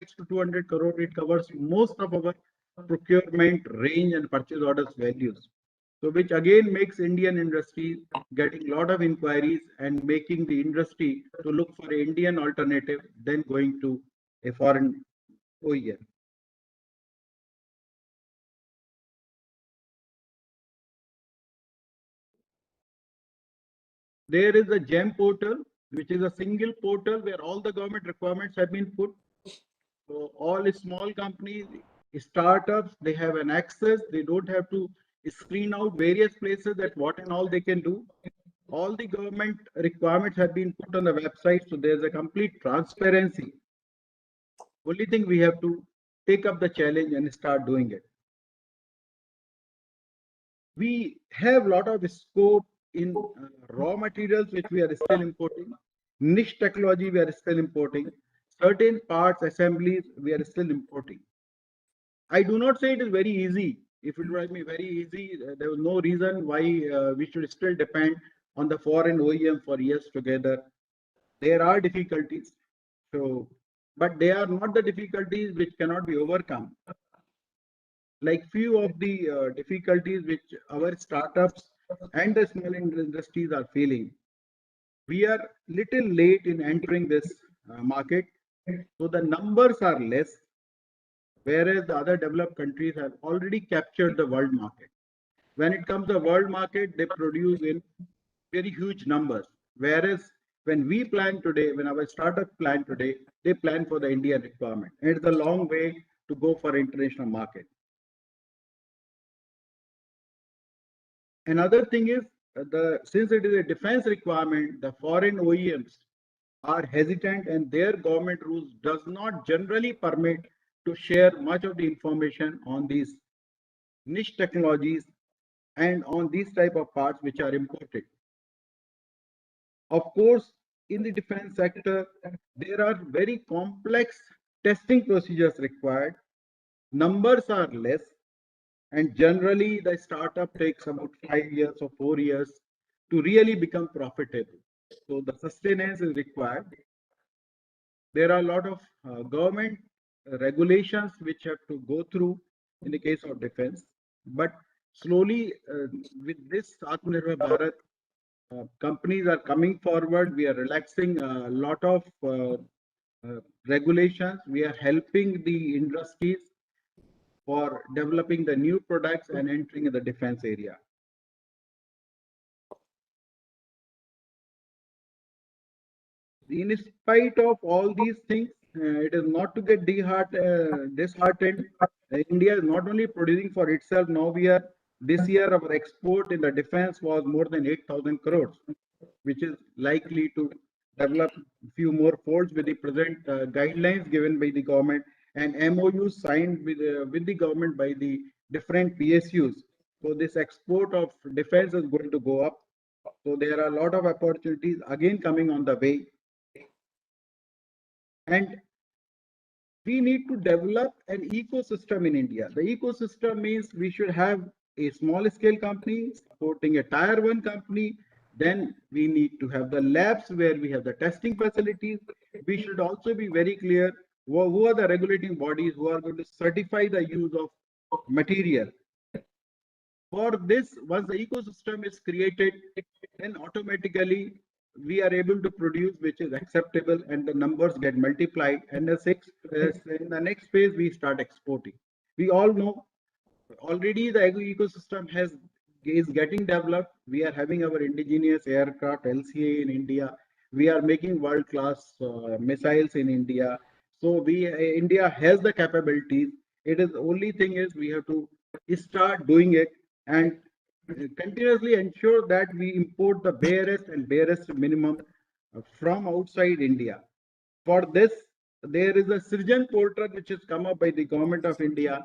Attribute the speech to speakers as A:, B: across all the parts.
A: to 200 crore, it covers most of our procurement range and purchase orders values. So which again makes Indian industry getting a lot of inquiries and making the industry to look for an Indian alternative than going to a foreign OEM. There is a GEM portal, which is a single portal where all the government requirements have been put. So all small companies, startups, they have an access. They don't have to screen out various places that what and all they can do. All the government requirements have been put on the website. So there's a complete transparency. Only thing we have to take up the challenge and start doing it. We have a lot of scope in raw materials, which we are still importing. Niche technology, we are still importing. Certain parts, assemblies, we are still importing. I do not say it is very easy. If it were me very easy, there was no reason why we should still depend on the foreign OEM for years together. There are difficulties. So, but they are not the difficulties which cannot be overcome. Like few of the difficulties which our startups and the small industries are feeling. We are little late in entering this market, so the numbers are less, whereas the other developed countries have already captured the world market. When it comes to the world market, they produce in very huge numbers, whereas when we plan today, when our startup plan today, they plan for the Indian requirement. And it's a long way to go for international market. Another thing is since it is a defense requirement, the foreign OEMs are hesitant and their government rules does not generally permit to share much of the information on these niche technologies and on these type of parts which are imported. Of course, in the defense sector, there are very complex testing procedures required. Numbers are less, and generally the startup takes about 5 years or 4 years to really become profitable. So the sustenance is required. There are a lot of government regulations which have to go through in the case of defense. But slowly with this Atmanirbhar Bharat, companies are coming forward. We are relaxing a lot of regulations. We are helping the industries for developing the new products and entering the defense area. In spite of all these things, it is not to get disheartened. India is not only producing for itself. Now this year our export in the defense was more than 8,000 crores, which is likely to develop a few more folds with the present guidelines given by the government and MOUs signed with the government by the different PSUs. So this export of defense is going to go up. So there are a lot of opportunities again coming on the way. And we need to develop an ecosystem in India. The ecosystem means we should have a small scale company supporting a tier 1 company. Then we need to have the labs where we have the testing facilities. We should also be very clear who are the regulating bodies who are going to certify the use of material. For this, once the ecosystem is created, then automatically we are able to produce which is acceptable and the numbers get multiplied, and in the next phase we start exporting. We all know already the ecosystem is getting developed. We are having our indigenous aircraft LCA in India. We are making world-class missiles in India. So India has the capabilities. It is the only thing is we have to start doing it and continuously ensure that we import the barest and barest minimum from outside India. For this, there is a Srijan portal which has come up by the government of India,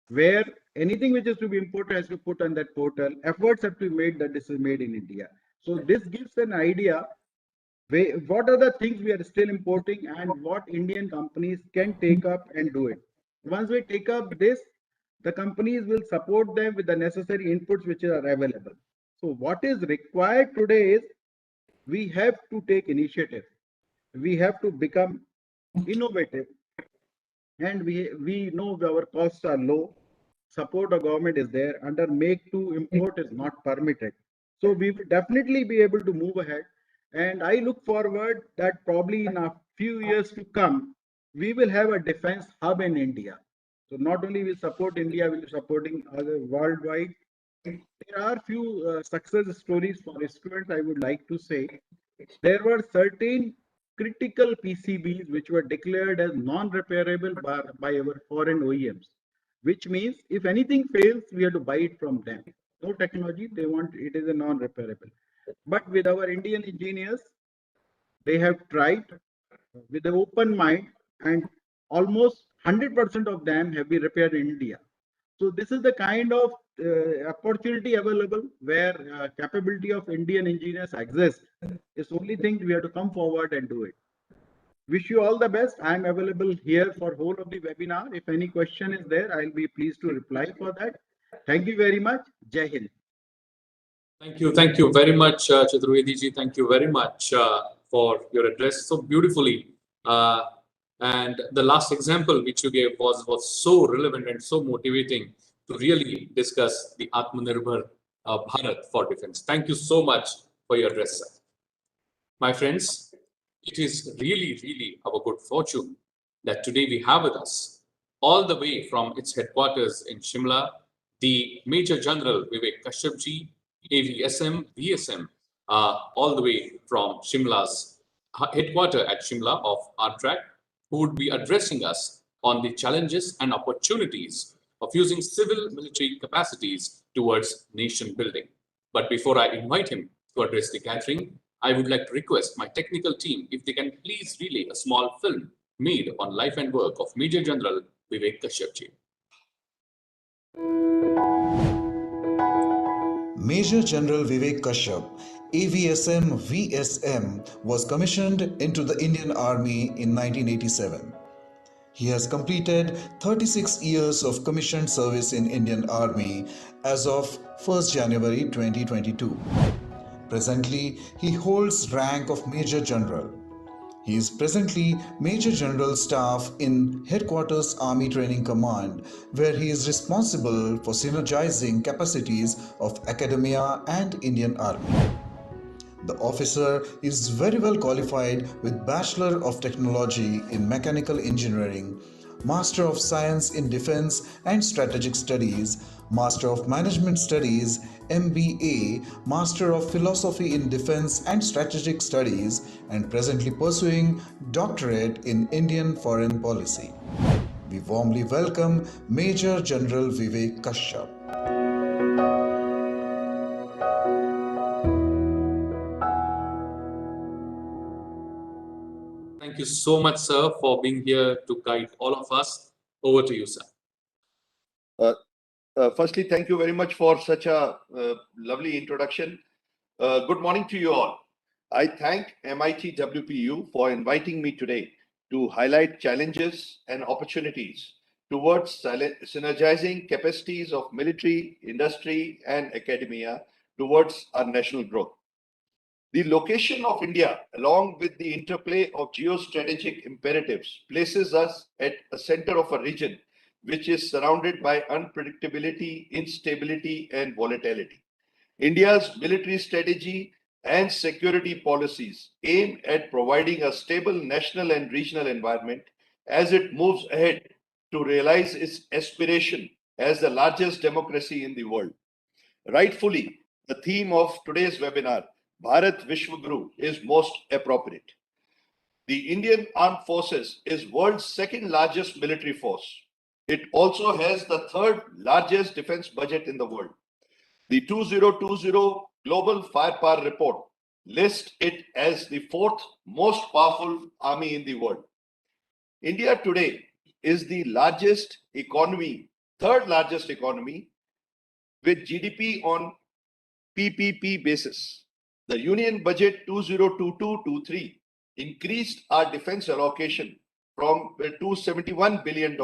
A: where anything which is to be imported has to put on that portal. Efforts have to be made that this is made in India. So this gives an idea what are the things we are still importing and what Indian companies can take up and do it. Once we take up this, the companies will support them with the necessary inputs which are available. So what is required today is we have to take initiative. We have to become innovative. and we know our costs are low. Support of government is there. Under make to import is not permitted. So we will definitely be able to move ahead. And I look forward that probably in a few years to come, we will have a defense hub in India. So not only will support India, we will supporting other worldwide. There are few success stories for students I would like to say. There were certain critical PCBs which were declared as non-repairable by our foreign OEMs, which means if anything fails, we have to buy it from them. No technology, they want it is a non-repairable. But with our Indian engineers, they have tried with an open mind, and almost 100% of them have been repaired in India. So this is the kind of opportunity available where capability of Indian engineers exists. It's only thing we have to come forward and do it. Wish you all the best. I'm available here for whole of the webinar. If any question is there, I'll be pleased to reply for that. Thank you very much. Jai Hind.
B: Thank you very much, Chaturwedi ji. Thank you very much for your address so beautifully. And the last example which you gave was so relevant and so motivating to really discuss the Atmanirbhar Bharat for defense. Thank you so much for your address, sir. My friends, it is really our good fortune that today we have with us, all the way from its headquarters in Shimla, the Major General Vivek Kashyap ji, AVSM, VSM, all the way from Shimla's headquarter at Shimla of ARTRAC, who would be addressing us on the challenges and opportunities of using civil military capacities towards nation building. But before I invite him to address the gathering, I would like to request my technical team if they can please relay a small film made on life and work of Major General Vivek Kashyap ji.
C: Major General Vivek Kashyap, AVSM VSM, was commissioned into the Indian Army in 1987. He has completed 36 years of commissioned service in Indian Army as of 1st January 2022. Presently, he holds rank of Major General. He is presently Major General Staff in Headquarters Army Training Command, where he is responsible for synergizing capacities of academia and Indian Army. The officer is very well qualified with Bachelor of Technology in Mechanical Engineering, Master of Science in Defense and Strategic Studies, Master of Management Studies, MBA, Master of Philosophy in Defense and Strategic Studies, and presently pursuing Doctorate in Indian Foreign Policy. We warmly welcome Major General Vivek Kashyap.
B: Thank you so much, sir, for being here to guide all of us. Over to you, sir.
D: Firstly, thank you very much for such a lovely introduction. Good morning to you all. I thank MITWPU for inviting me today to highlight challenges and opportunities towards synergizing capacities of military, industry, and academia towards our national growth. The location of India, along with the interplay of geostrategic imperatives, places us at a center of a region which is surrounded by unpredictability, instability, and volatility. India's military strategy and security policies aim at providing a stable national and regional environment as it moves ahead to realize its aspiration as the largest democracy in the world. Rightfully, the theme of today's webinar, Bharat The Worldguru, is most appropriate. The Indian Armed Forces is world's second largest military force. It also has the third largest defense budget in the world. The 2020 Global Firepower Report lists it as the fourth most powerful army in the world. India today is the largest economy, third largest economy, with GDP on PPP basis. The Union Budget 2022-23 increased our defense allocation from $271 billion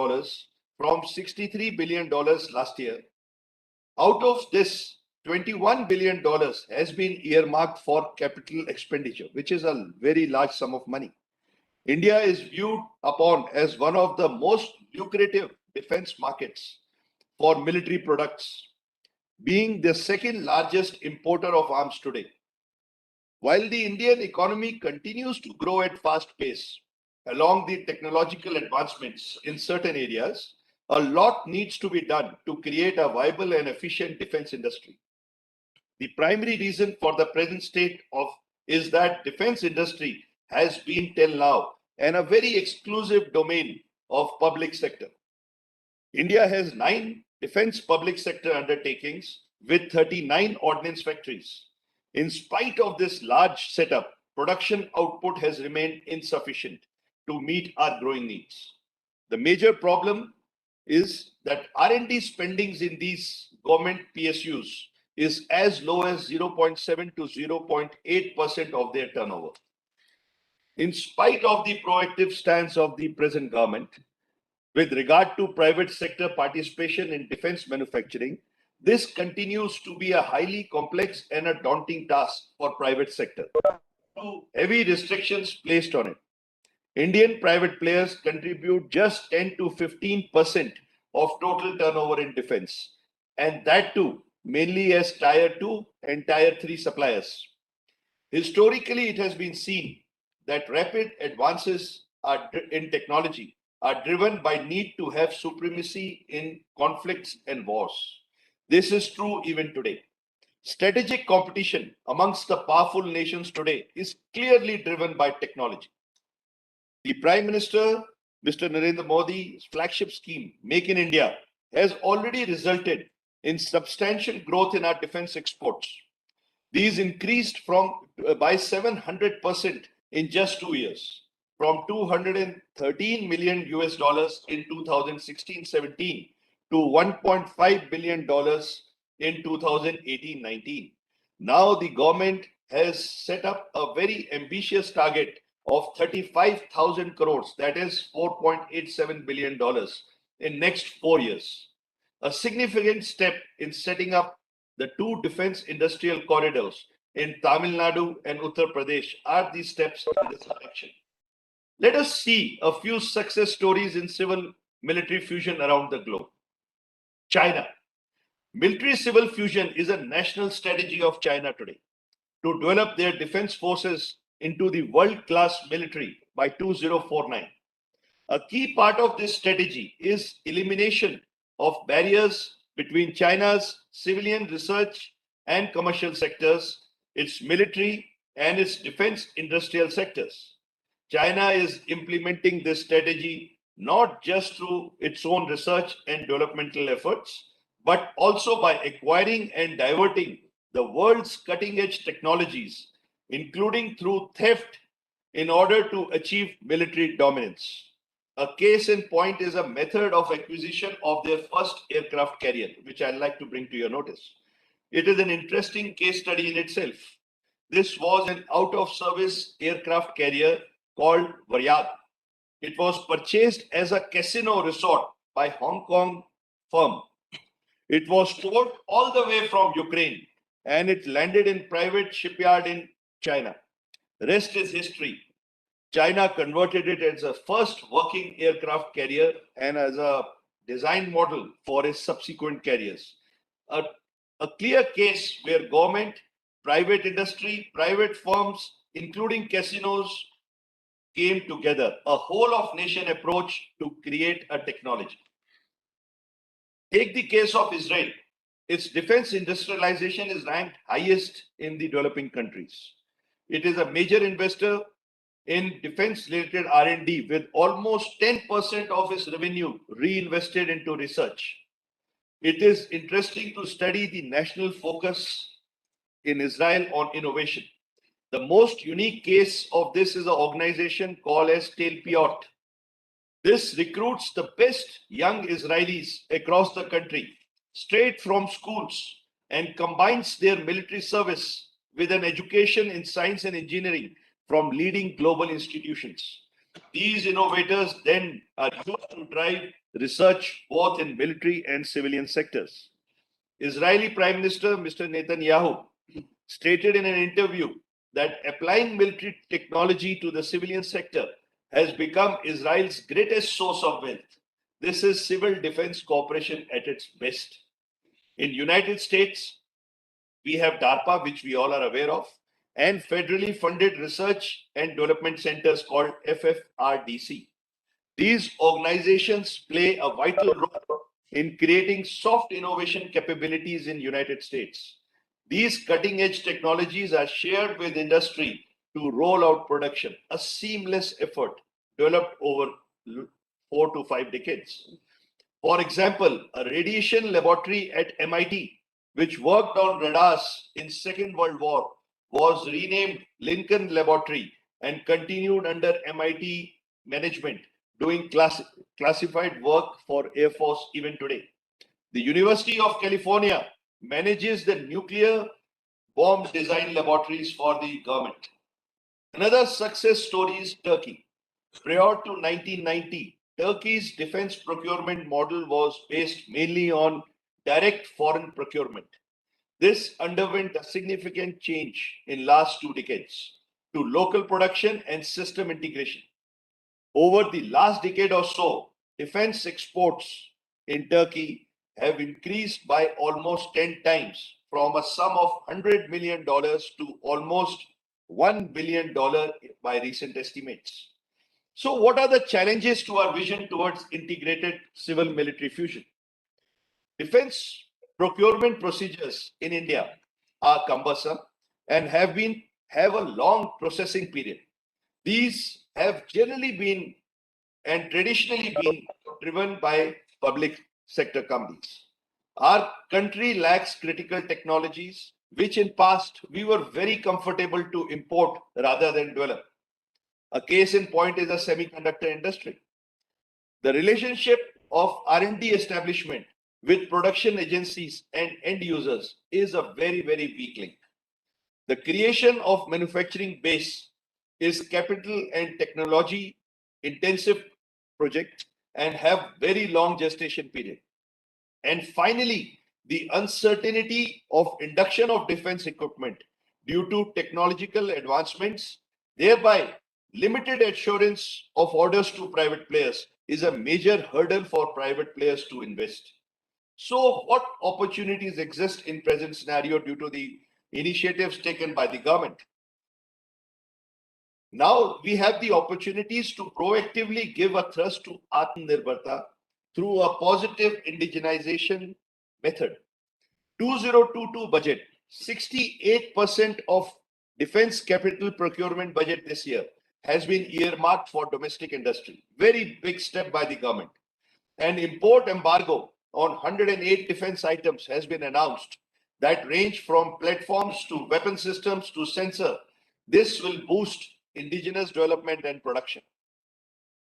D: from $63 billion last year. Out of this, $21 billion has been earmarked for capital expenditure, which is a very large sum of money. India is viewed upon as one of the most lucrative defense markets for military products, being the second largest importer of arms today. While the Indian economy continues to grow at fast pace along the technological advancements in certain areas, a lot needs to be done to create a viable and efficient defense industry. The primary reason for the present state of is that defense industry has been till now and a very exclusive domain of public sector. India has 9 defense public sector undertakings with 39 ordnance factories. In spite of this large setup, production output has remained insufficient to meet our growing needs. The major problem is that R&D spendings in these government PSUs is as low as 0.7 to 0.8% of their turnover. In spite of the proactive stance of the present government with regard to private sector participation in defense manufacturing, this continues to be a highly complex and a daunting task for private sector. Heavy restrictions placed on it. Indian private players contribute just 10 to 15% of total turnover in defense, and that too mainly as Tier 2 and Tier 3 suppliers. Historically, it has been seen that rapid advances in technology are driven by need to have supremacy in conflicts and wars. This is true even today. Strategic competition amongst the powerful nations today is clearly driven by technology. The Prime Minister, Mr. Narendra Modi's flagship scheme, Make in India, has already resulted in substantial growth in our defense exports. These increased by 700% in just 2 years, from $213 million in 2016-17 to $1.5 billion in 2018-19. Now the government has set up a very ambitious target of 35,000 crores, that is $4.87 billion in next 4 years. A significant step in setting up the 2 defense industrial corridors in Tamil Nadu and Uttar Pradesh are the steps in this direction. Let us see a few success stories in civil-military fusion around the globe. China. Military-civil fusion is a national strategy of China today to develop their defense forces into the world-class military by 2049. A key part of this strategy is elimination of barriers between China's civilian research and commercial sectors, its military and its defense industrial sectors. China is implementing this strategy not just through its own research and developmental efforts, but also by acquiring and diverting the world's cutting-edge technologies, including through theft, in order to achieve military dominance. A case in point is a method of acquisition of their first aircraft carrier, which I'd like to bring to your notice. It is an interesting case study in itself. This was an out-of-service aircraft carrier called Varyag. It was purchased as a casino resort by Hong Kong firm. It was towed all the way from Ukraine and it landed in private shipyard in China. Rest is history. China converted it as a first working aircraft carrier and as a design model for its subsequent carriers. A clear case where government, private industry, private firms, including casinos, came together, a whole of nation approach to create a technology. Take the case of Israel. Its defense industrialization is ranked highest in the developing countries. It is a major investor in defense-related R&D with almost 10% of its revenue reinvested into research. It is interesting to study the national focus in Israel on innovation. The most unique case of this is an organization called as Telpiot. This recruits the best young Israelis across the country, straight from schools, and combines their military service with an education in science and engineering from leading global institutions. These innovators then are used to drive research both in military and civilian sectors. Israeli Prime Minister Mr. Netanyahu stated in an interview that applying military technology to the civilian sector has become Israel's greatest source of wealth. This is civil defense cooperation at its best. In United States, we have DARPA, which we all are aware of, and federally funded research and development centers called FFRDC. These organizations play a vital role in creating soft innovation capabilities in United States. These cutting-edge technologies are shared with industry to roll out production, a seamless effort developed over 4 to 5 decades. For example, a radiation laboratory at MIT, which worked on radars in Second World War, was renamed Lincoln Laboratory and continued under MIT management, doing classified work for Air Force even today. The University of California manages the nuclear bomb design laboratories for the government. Another success story is Turkey. Prior to 1990, Turkey's defense procurement model was based mainly on direct foreign procurement. This underwent a significant change in last 2 decades to local production and system integration. Over the last decade or so, defense exports in Turkey have increased by almost 10 times, from a sum of $100 million to almost $1 billion by recent estimates. So what are the challenges to our vision towards integrated civil-military fusion? Defense procurement procedures in India are cumbersome and have a long processing period. These have generally been and traditionally been driven by public sector companies. Our country lacks critical technologies, which in past we were very comfortable to import rather than develop. A case in point is the semiconductor industry. The relationship of R&D establishment with production agencies and end users is a very, very weak link. The creation of manufacturing base is capital and technology intensive project and have very long gestation period. And finally, the uncertainty of induction of defense equipment due to technological advancements, thereby limited assurance of orders to private players, is a major hurdle for private players to invest. So what opportunities exist in present scenario due to the initiatives taken by the government? Now we have the opportunities to proactively give a thrust to Atmanirbharta through a positive indigenization method. 2022 budget, 68% of defense capital procurement budget this year has been earmarked for domestic industry. Very big step by the government. An import embargo on 108 defense items has been announced that range from platforms to weapon systems to sensor. This will boost indigenous development and production.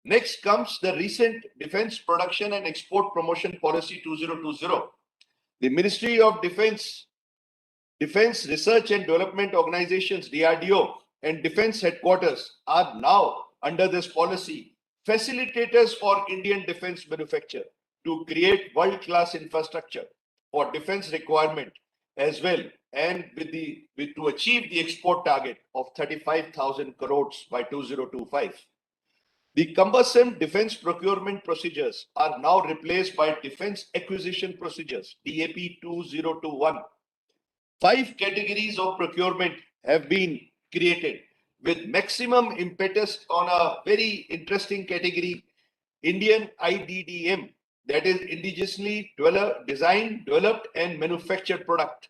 D: Next comes the recent Defense Production and Export Promotion Policy 2020. The Ministry of Defense Research and Development Organizations, DRDO, and Defense Headquarters are now under this policy facilitators for Indian defense manufacture to create world-class infrastructure for defense requirement as well, and to achieve the export target of 35,000 crores by 2025. The cumbersome defense procurement procedures are now replaced by Defense Acquisition Procedures, DAP 2021. 5 categories of procurement have been created with maximum impetus on a very interesting category, Indian IDDM, that is indigenously designed, developed and manufactured product.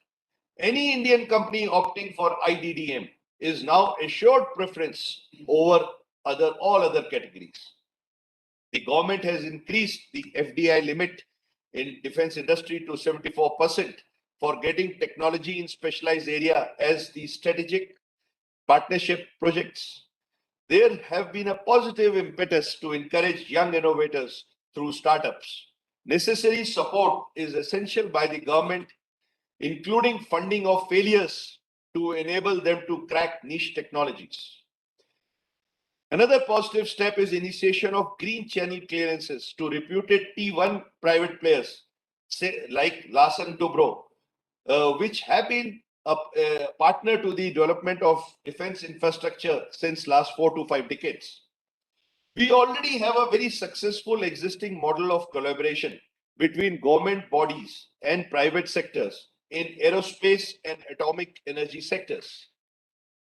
D: Any Indian company opting for IDDM is now assured preference over all other categories. The government has increased the FDI limit in defense industry to 74% for getting technology in specialized area as the strategic partnership projects. There have been a positive impetus to encourage young innovators through startups. Necessary support is essential by the government, including funding of failures to enable them to crack niche technologies. Another positive step is initiation of green channel clearances to reputed T1 private players, say like Larsen Dubro, which have been a partner to the development of defense infrastructure since last 4 to 5 decades. We already have a very successful existing model of collaboration between government bodies and private sectors in aerospace and atomic energy sectors.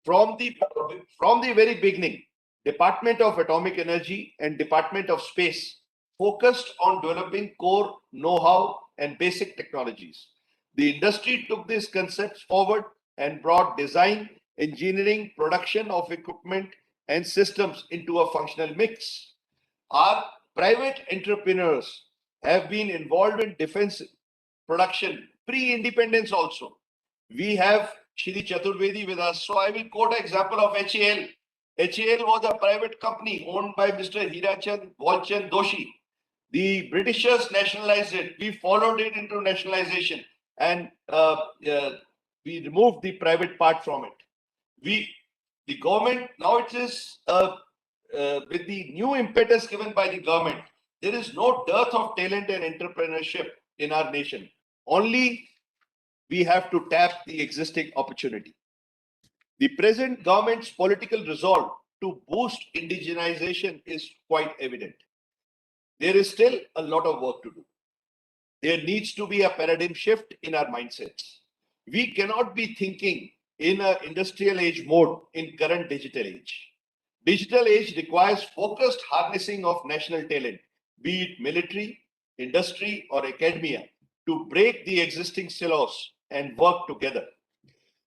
D: From the very beginning, Department of Atomic Energy and Department of Space focused on developing core know-how and basic technologies. The industry took these concepts forward and brought design, engineering, production of equipment and systems into a functional mix. Our private entrepreneurs have been involved in defense production pre-independence also. We have Shri Chaturwedi with us. So I will quote an example of HAL. HAL was a private company owned by Mr. Hirachand Walchand Doshi. The Britishers nationalized it. We followed it into nationalization and we removed the private part from it. The government, now it is with the new impetus given by the government, there is no dearth of talent and entrepreneurship in our nation. Only we have to tap the existing opportunity. The present government's political resolve to boost indigenization is quite evident. There is still a lot of work to do. There needs to be a paradigm shift in our mindsets. We cannot be thinking in an industrial age mode in current digital age. Digital age requires focused harnessing of national talent, be it military, industry, or academia, to break the existing silos and work together.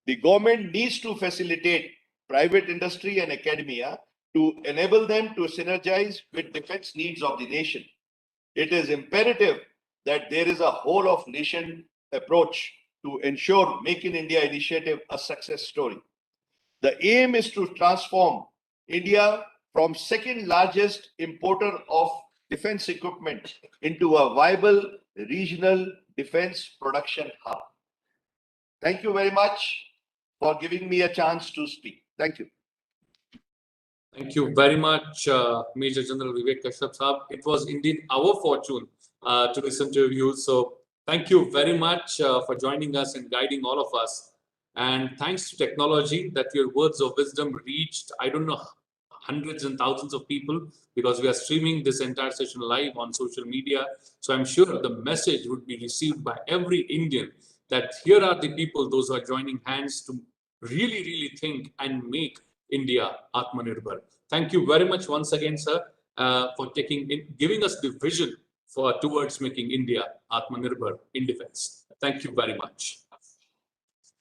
D: The government needs to facilitate private industry and academia to enable them to synergize with defense needs of the nation. It is imperative that there is a whole of nation approach to ensure Make in India initiative a success story. The aim is to transform India from second largest importer of defense equipment into a viable regional defense production hub. Thank you very much for giving me a chance to speak. Thank you.
B: Thank you very much, Major General Vivek Kashyap Sahab. It was indeed our fortune to listen to you. So thank you very much for joining us and guiding all of us. And thanks to technology that your words of wisdom reached, I don't know, hundreds and thousands of people, because we are streaming this entire session live on social media. So I'm sure the message would be received by every Indian that here are the people, those who are joining hands to really, really think and make India Atmanirbhar. Thank you very much once again, sir, for giving us the vision towards making India Atmanirbhar in defense. Thank you very much.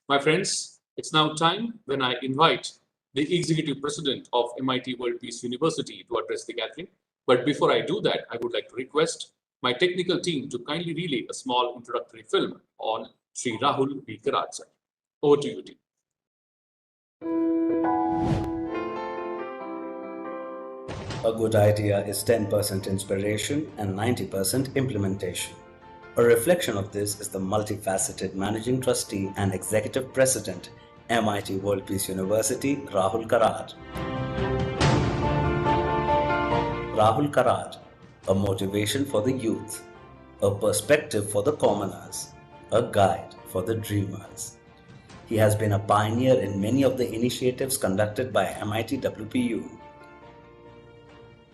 B: My friends, it's now time when I invite the Executive President of MIT World Peace University to address the gathering. But before I do that, I would like to request my technical team to kindly relay a small introductory film on Shri Rahul V. Karad, sir. Over to you, team.
E: A good idea is 10% inspiration and 90% implementation. A reflection of this is the multifaceted Managing Trustee and Executive President, MIT World Peace University, Rahul Karad. Rahul Karad, a motivation for the youth, a perspective for the commoners, a guide for the dreamers. He has been a pioneer in many of the initiatives conducted by MITWPU.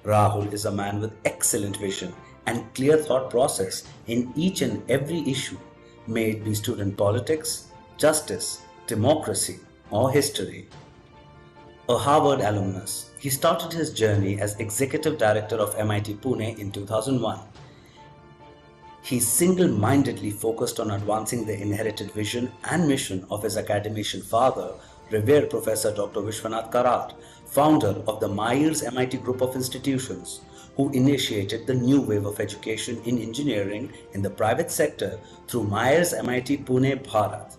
E: Rahul is a man with excellent vision and clear thought process in each and every issue, may it be student politics, justice, democracy, or history. A Harvard alumnus, he started his journey as Executive Director of MIT Pune in 2001. He single-mindedly focused on advancing the inherited vision and mission of his academician father, revered Professor Dr. Vishwanath Karad, founder of the Myers MIT Group of Institutions, who initiated the new wave of education in engineering in the private sector through Myers MIT Pune, Bharat.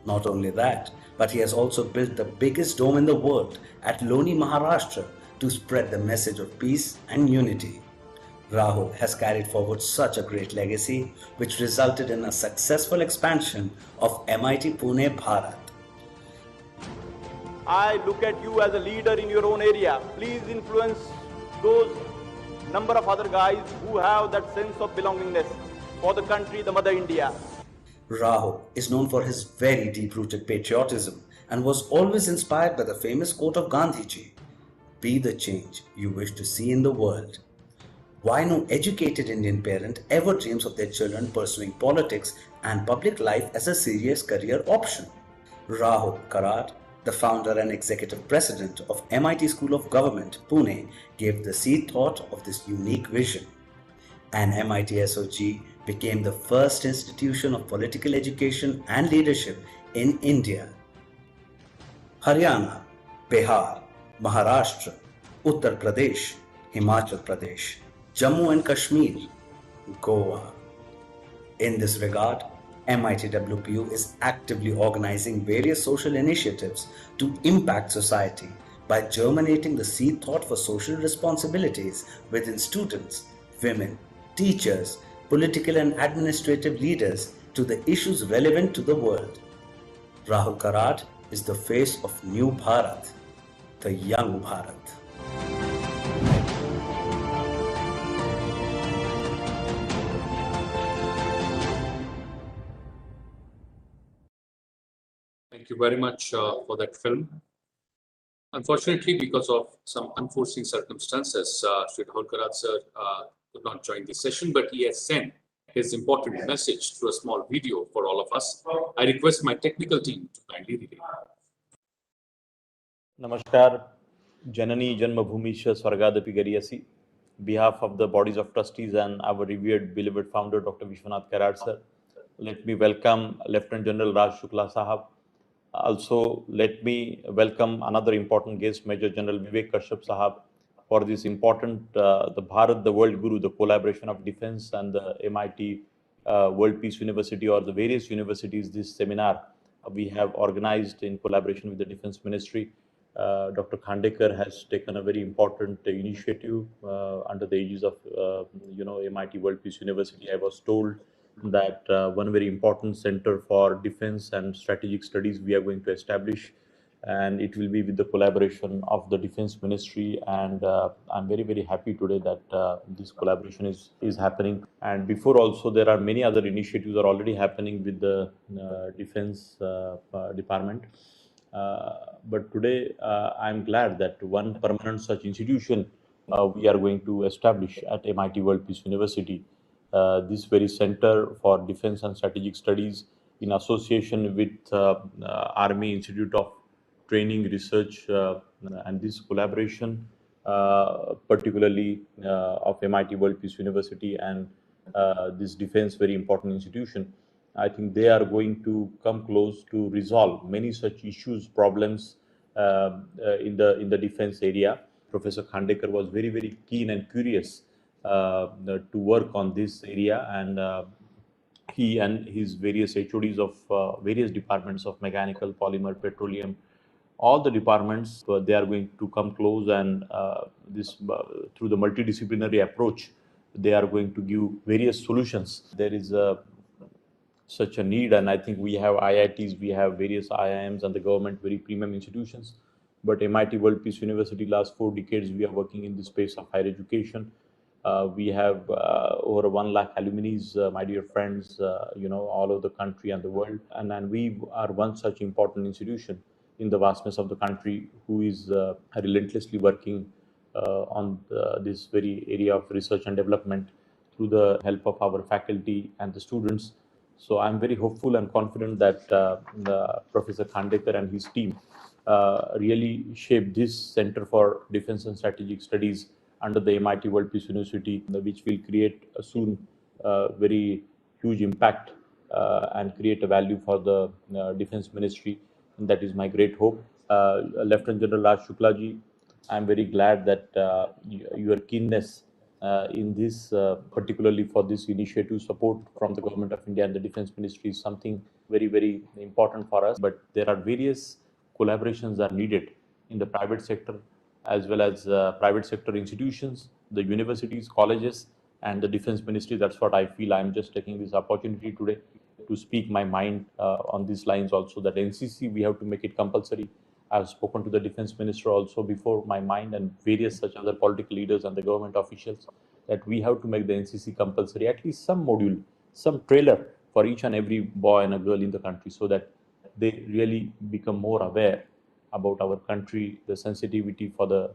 E: Not only that, but he has also built the biggest dome in the world at Loni, Maharashtra, to spread the message of peace and unity. Rahul has carried forward such a great legacy, which resulted in a successful expansion of MIT Pune, Bharat.
F: I look at you as a leader in your own area. Please influence those number of other guys who have that sense of belongingness for the country, the Mother India.
E: Rahul is known for his very deep-rooted patriotism and was always inspired by the famous quote of Gandhiji, Be the change you wish to see in the world. Why no educated Indian parent ever dreams of their children pursuing politics and public life as a serious career option? Rahul Karat, the founder and executive president of MIT School of Government, Pune, gave the seed thought of this unique vision. And MIT SOG became the first institution of political education and leadership in India. Haryana, Bihar, Maharashtra, Uttar Pradesh, Himachal Pradesh, Jammu and Kashmir, Goa. In this regard, MITWPU is actively organizing various social initiatives to impact society by germinating the seed thought for social responsibilities within students, women, teachers, political and administrative leaders to the issues relevant to the world. Rahul Karat is the face of New Bharat, the young Bharat.
B: Thank you very much for that film. Unfortunately, because of some unforeseen circumstances, Shri Rahul Karat sir could not join this session, but he has sent his important message through a small video for all of us. I request my technical team to kindly relay.
F: Namaskar, Janani Janmabhumisha Swargadapi Gariyasi. Behalf of the bodies of trustees and our revered beloved founder Dr. Vishwanath Karat sir, let me welcome Lieutenant General Raj Shukla Sahab. Also, let me welcome another important guest, Major General Vivek Kashyap Sahab, for this important the Bharat The Worldguru, the collaboration of defense and the MIT World Peace University or the various universities. This seminar we have organized in collaboration with the Defense Ministry. Dr. Khandekar has taken a very important initiative under the aegis of MIT World Peace University. I was told that one very important center for defense and strategic studies we are going to establish, and it will be with the collaboration of the Defense Ministry. And I'm very, very happy today that this collaboration is happening. And before also, there are many other initiatives are already happening with the Defense Department. But today, I'm glad that one permanent such institution we are going to establish at MIT World Peace University. This very Center for Defense and Strategic Studies in association with Army Institute of Training Research and this collaboration particularly of MIT World Peace University and this defense very important institution. I think they are going to come close to resolve many such issues, problems in the defense area. Professor Khandekar was very, very keen and curious to work on this area, and he and his various HODs of various departments of mechanical, polymer, petroleum, all the departments, they are going to come close, and this through the multidisciplinary approach, they are going to give various solutions. There is such a need, and I think we have IITs, we have various IIMs and the government very premium institutions. But MIT World Peace University, last 4 decades, we are working in the space of higher education. We have over 1 lakh alumni, my dear friends, all over the country and the world. And we are one such important institution in the vastness of the country who is relentlessly working on this very area of research and development through the help of our faculty and the students. So I'm very hopeful and confident that Professor Khandekar and his team really shaped this Center for Defense and Strategic Studies under the MIT World Peace University, which will create soon very huge impact and create a value for the Defense Ministry. And that is my great hope. Lieutenant General Raj Shukla ji, I'm very glad that your keenness in this, particularly for this initiative, support from the Government of India and the Defense Ministry is something very, very important for us. But there are various collaborations that are needed in the private sector as well as private sector institutions, the universities, colleges, and the Defense Ministry. That's what I feel. I'm just taking this opportunity today to speak my mind on these lines also, that NCC, we have to make it compulsory. I've spoken to the Defense Minister also before my mind and various such other political leaders and the government officials that we have to make the NCC compulsory, at least some module, some trailer for each and every boy and a girl in the country, so that they really become more aware about our country, the sensitivity for the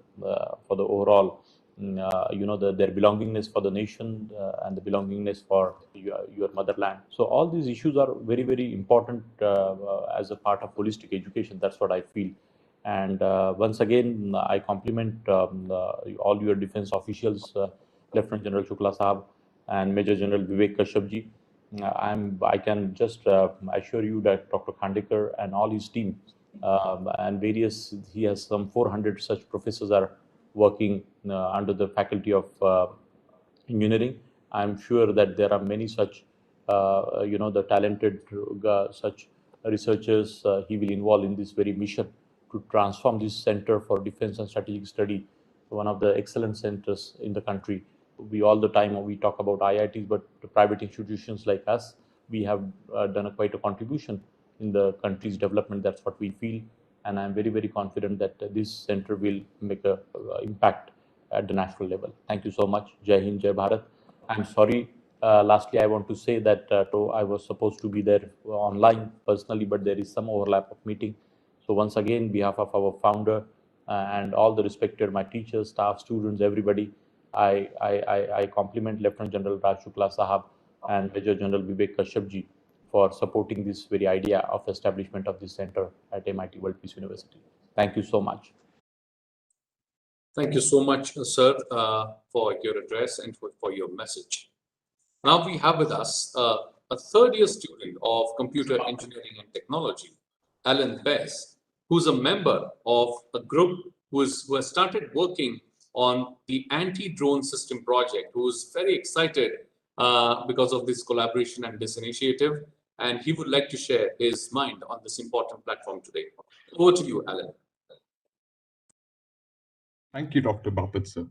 F: overall, their belongingness for the nation and the belongingness for your motherland. So all these issues are very, very important as a part of holistic education. That's what I feel. And once again, I compliment all your defense officials, Lieutenant General Shukla Sahab and Major General Vivek Kashyap ji. I can just assure you that Dr. Khandekar and all his team and various, he has some 400 such professors are working under the faculty of engineering. I'm sure that there are many such, the talented such researchers he will involve in this very mission to transform this Center for Defense and Strategic Study, one of the excellent centers in the country. We all the time we talk about IITs, but private institutions like us, we have done quite a contribution in the country's development. That's what we feel, and I'm very, very confident that this center will make a impact at the national level. Thank you so much. Jai Hind, Jai Bharat. I'm sorry. Lastly, I want to say that I was supposed to be there online personally, but there is some overlap of meeting. So once again, behalf of our founder and all the respected, my teachers, staff, students, everybody, I compliment Lieutenant General Raj Shukla Sahab and Major General Vivek Kashyap ji for supporting this very idea of establishment of this center at MIT World Peace University. Thank you so much.
B: Thank you so much, sir, for your address and for your message. Now we have with us a third-year student of Computer Engineering and Technology, Alan Bess, who's a member of a group who has started working on the anti-drone system project, who's very excited because of this collaboration and this initiative, and he would like to share his mind on this important platform today. Over to you, Alan.
G: Thank you, Dr. Bapat, sir.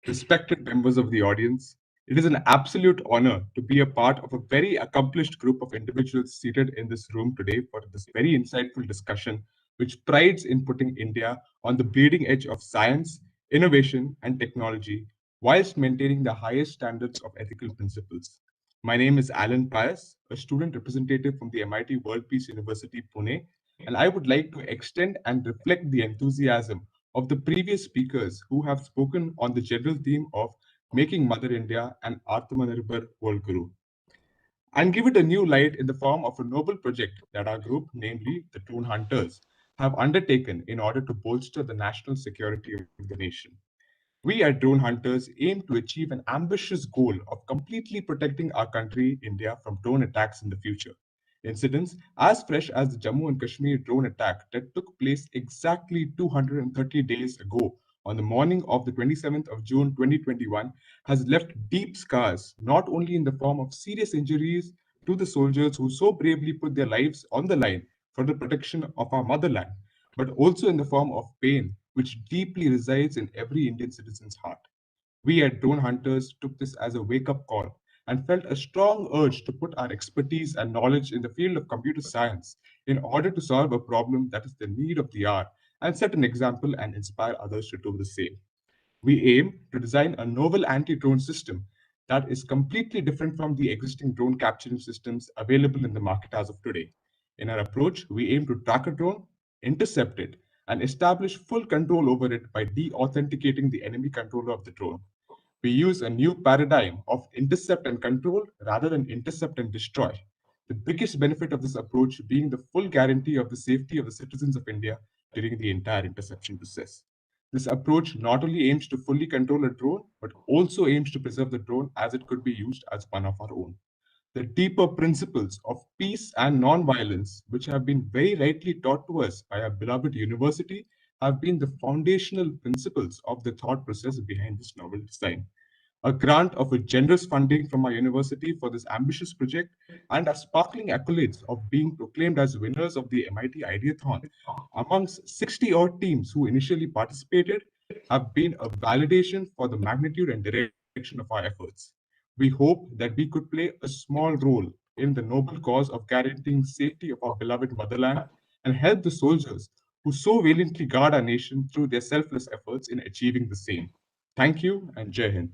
G: Respected members of the audience, it is an absolute honor to be a part of a very accomplished group of individuals seated in this room today for this very insightful discussion, which prides in putting India on the bleeding edge of science, innovation, and technology, whilst maintaining the highest standards of ethical principles. My name is Alan Pius, a student representative from the MIT World Peace University, Pune, and I would like to extend and reflect the enthusiasm of the previous speakers who have spoken on the general theme of making Mother India an Bharat The Worldguru, and give it a new light in the form of a noble project that our group, namely the Drone Hunters, have undertaken in order to bolster the national security of the nation. We at Drone Hunters aim to achieve an ambitious goal of completely protecting our country, India, from drone attacks in the future. Incidents as fresh as the Jammu and Kashmir drone attack that took place exactly 230 days ago on the morning of the 27th of June 2021 has left deep scars, not only in the form of serious injuries to the soldiers who so bravely put their lives on the line for the protection of our motherland, but also in the form of pain, which deeply resides in every Indian citizen's heart. We at Drone Hunters took this as a wake-up call and felt a strong urge to put our expertise and knowledge in the field of computer science in order to solve a problem that is the need of the hour and set an example and inspire others to do the same. We aim to design a novel anti-drone system that is completely different from the existing drone capturing systems available in the market as of today. In our approach, we aim to track a drone, intercept it, and establish full control over it by de-authenticating the enemy controller of the drone. We use a new paradigm of intercept and control rather than intercept and destroy. The biggest benefit of this approach being the full guarantee of the safety of the citizens of India during the entire interception process. This approach not only aims to fully control a drone, but also aims to preserve the drone as it could be used as one of our own. The deeper principles of peace and non-violence, which have been very rightly taught to us by our beloved university, have been the foundational principles of the thought process behind this novel design. A grant of a generous funding from our university for this ambitious project and our sparkling accolades of being proclaimed as winners of the MIT Ideathon amongst 60 odd teams who initially participated have been a validation for the magnitude and direction of our efforts. We hope that we could play a small role in the noble cause of guaranteeing safety of our beloved motherland and help the soldiers who so valiantly guard our nation through their selfless efforts in achieving the same. Thank you and Jai Hind.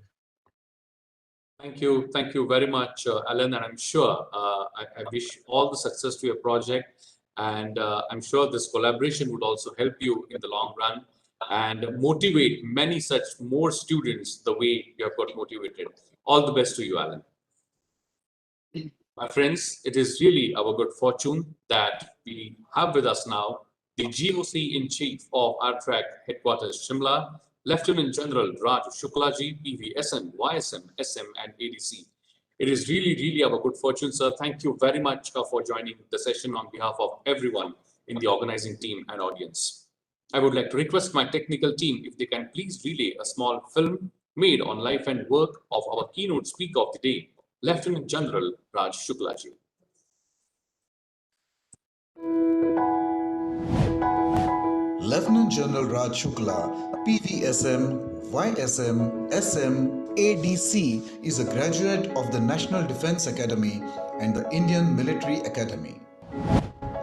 B: Thank you very much, Alan, and I'm sure I wish all the success to your project. And I'm sure this collaboration would also help you in the long run and motivate many such more students the way you have got motivated. All the best to you, Alan. My friends, it is really our good fortune that we have with us now the GOC-in-Chief of ARTRAC Headquarters, Shimla, Lieutenant General Raj Shukla ji, PVSM, YSM, SM, and ADC. It is really our good fortune, sir. Thank you very much for joining the session on behalf of everyone in the organizing team and audience. I would like to request my technical team if they can please relay a small film made on life and work of our keynote speaker of the day, Lieutenant General Raj Shukla ji.
C: Lieutenant General Raj Shukla, PVSM, YSM, SM, ADC is a graduate of the National Defence Academy and the Indian Military Academy.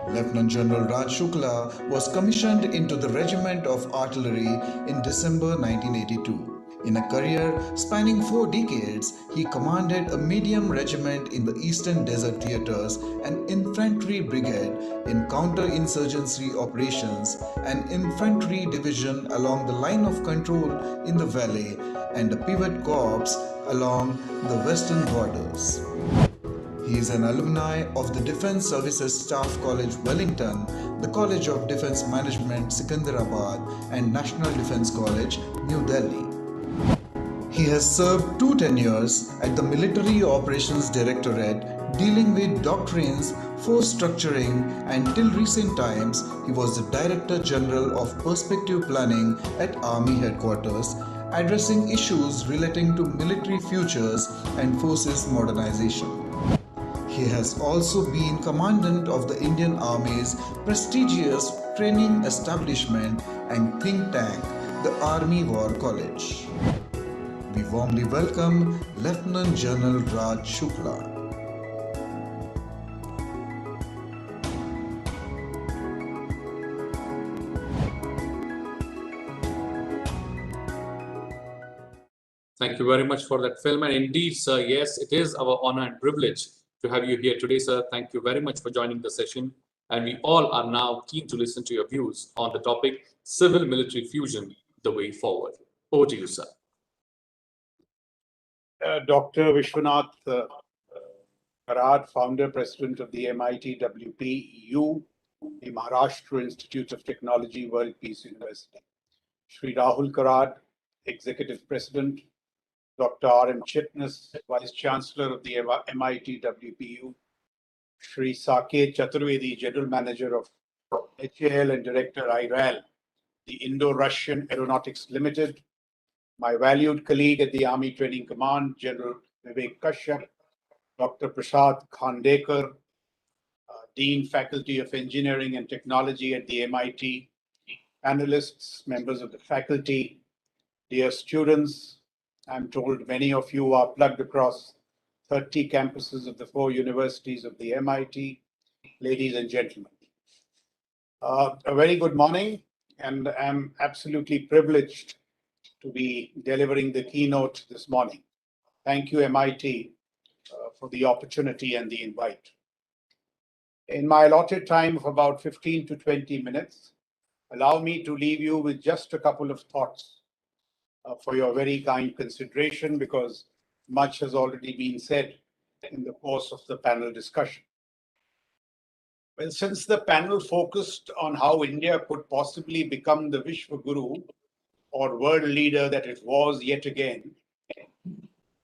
C: Lieutenant General Raj Shukla was commissioned into the Regiment of Artillery in December 1982. In a career spanning 4 decades, he commanded a medium regiment in the Eastern Desert Theatres, an infantry brigade in counter-insurgency operations, an infantry division along the line of control in the valley, and a pivot corps along the western borders. He is an alumni of the Defence Services Staff College, Wellington, the College of Defence Management, Secunderabad, and National Defence College, New Delhi. He has served 2 tenures at the Military Operations Directorate, dealing with doctrines, force structuring, and till recent times, he was the Director General of Perspective Planning at Army Headquarters, addressing issues relating to military futures and forces modernization. He has also been Commandant of the Indian Army's prestigious training establishment and think tank, the Army War College. We warmly welcome Lieutenant General Raj Shukla.
B: Thank you very much for that film. And indeed, sir, yes, it is our honor and privilege to have you here today, sir. Thank you very much for joining the session. And we all are now keen to listen to your views on the topic civil-military fusion, the way forward. Over to you, sir.
H: Dr. Vishwanath Karad, founder, president of the MITWPU, the Maharashtra Institute of Technology, World Peace University. Shri Rahul Karad, executive president. Dr. R.M. Chitnis, vice chancellor of the MITWPU. Shri Saket Chaturwedi, general manager of HAL and Director-IRAL, the Indo-Russian Aeronautics Limited. My valued colleague at the Army Training Command, General Vivek Kashyap, Dr. Prasad Khandekar, Dean, Faculty of Engineering and Technology at the MIT, panelists, members of the faculty, dear students. I'm told many of you are plugged across 30 campuses of the 4 universities of the MIT, ladies and gentlemen. A very good morning, and I'm absolutely privileged to be delivering the keynote this morning. Thank you, MIT, for the opportunity and the invite. In my allotted time of about 15 to 20 minutes, allow me to leave you with just a couple of thoughts for your very kind consideration, because much has already been said in the course of the panel discussion. Well, since the panel focused on how India could possibly become the Vishwaguru, or world leader that it was yet again,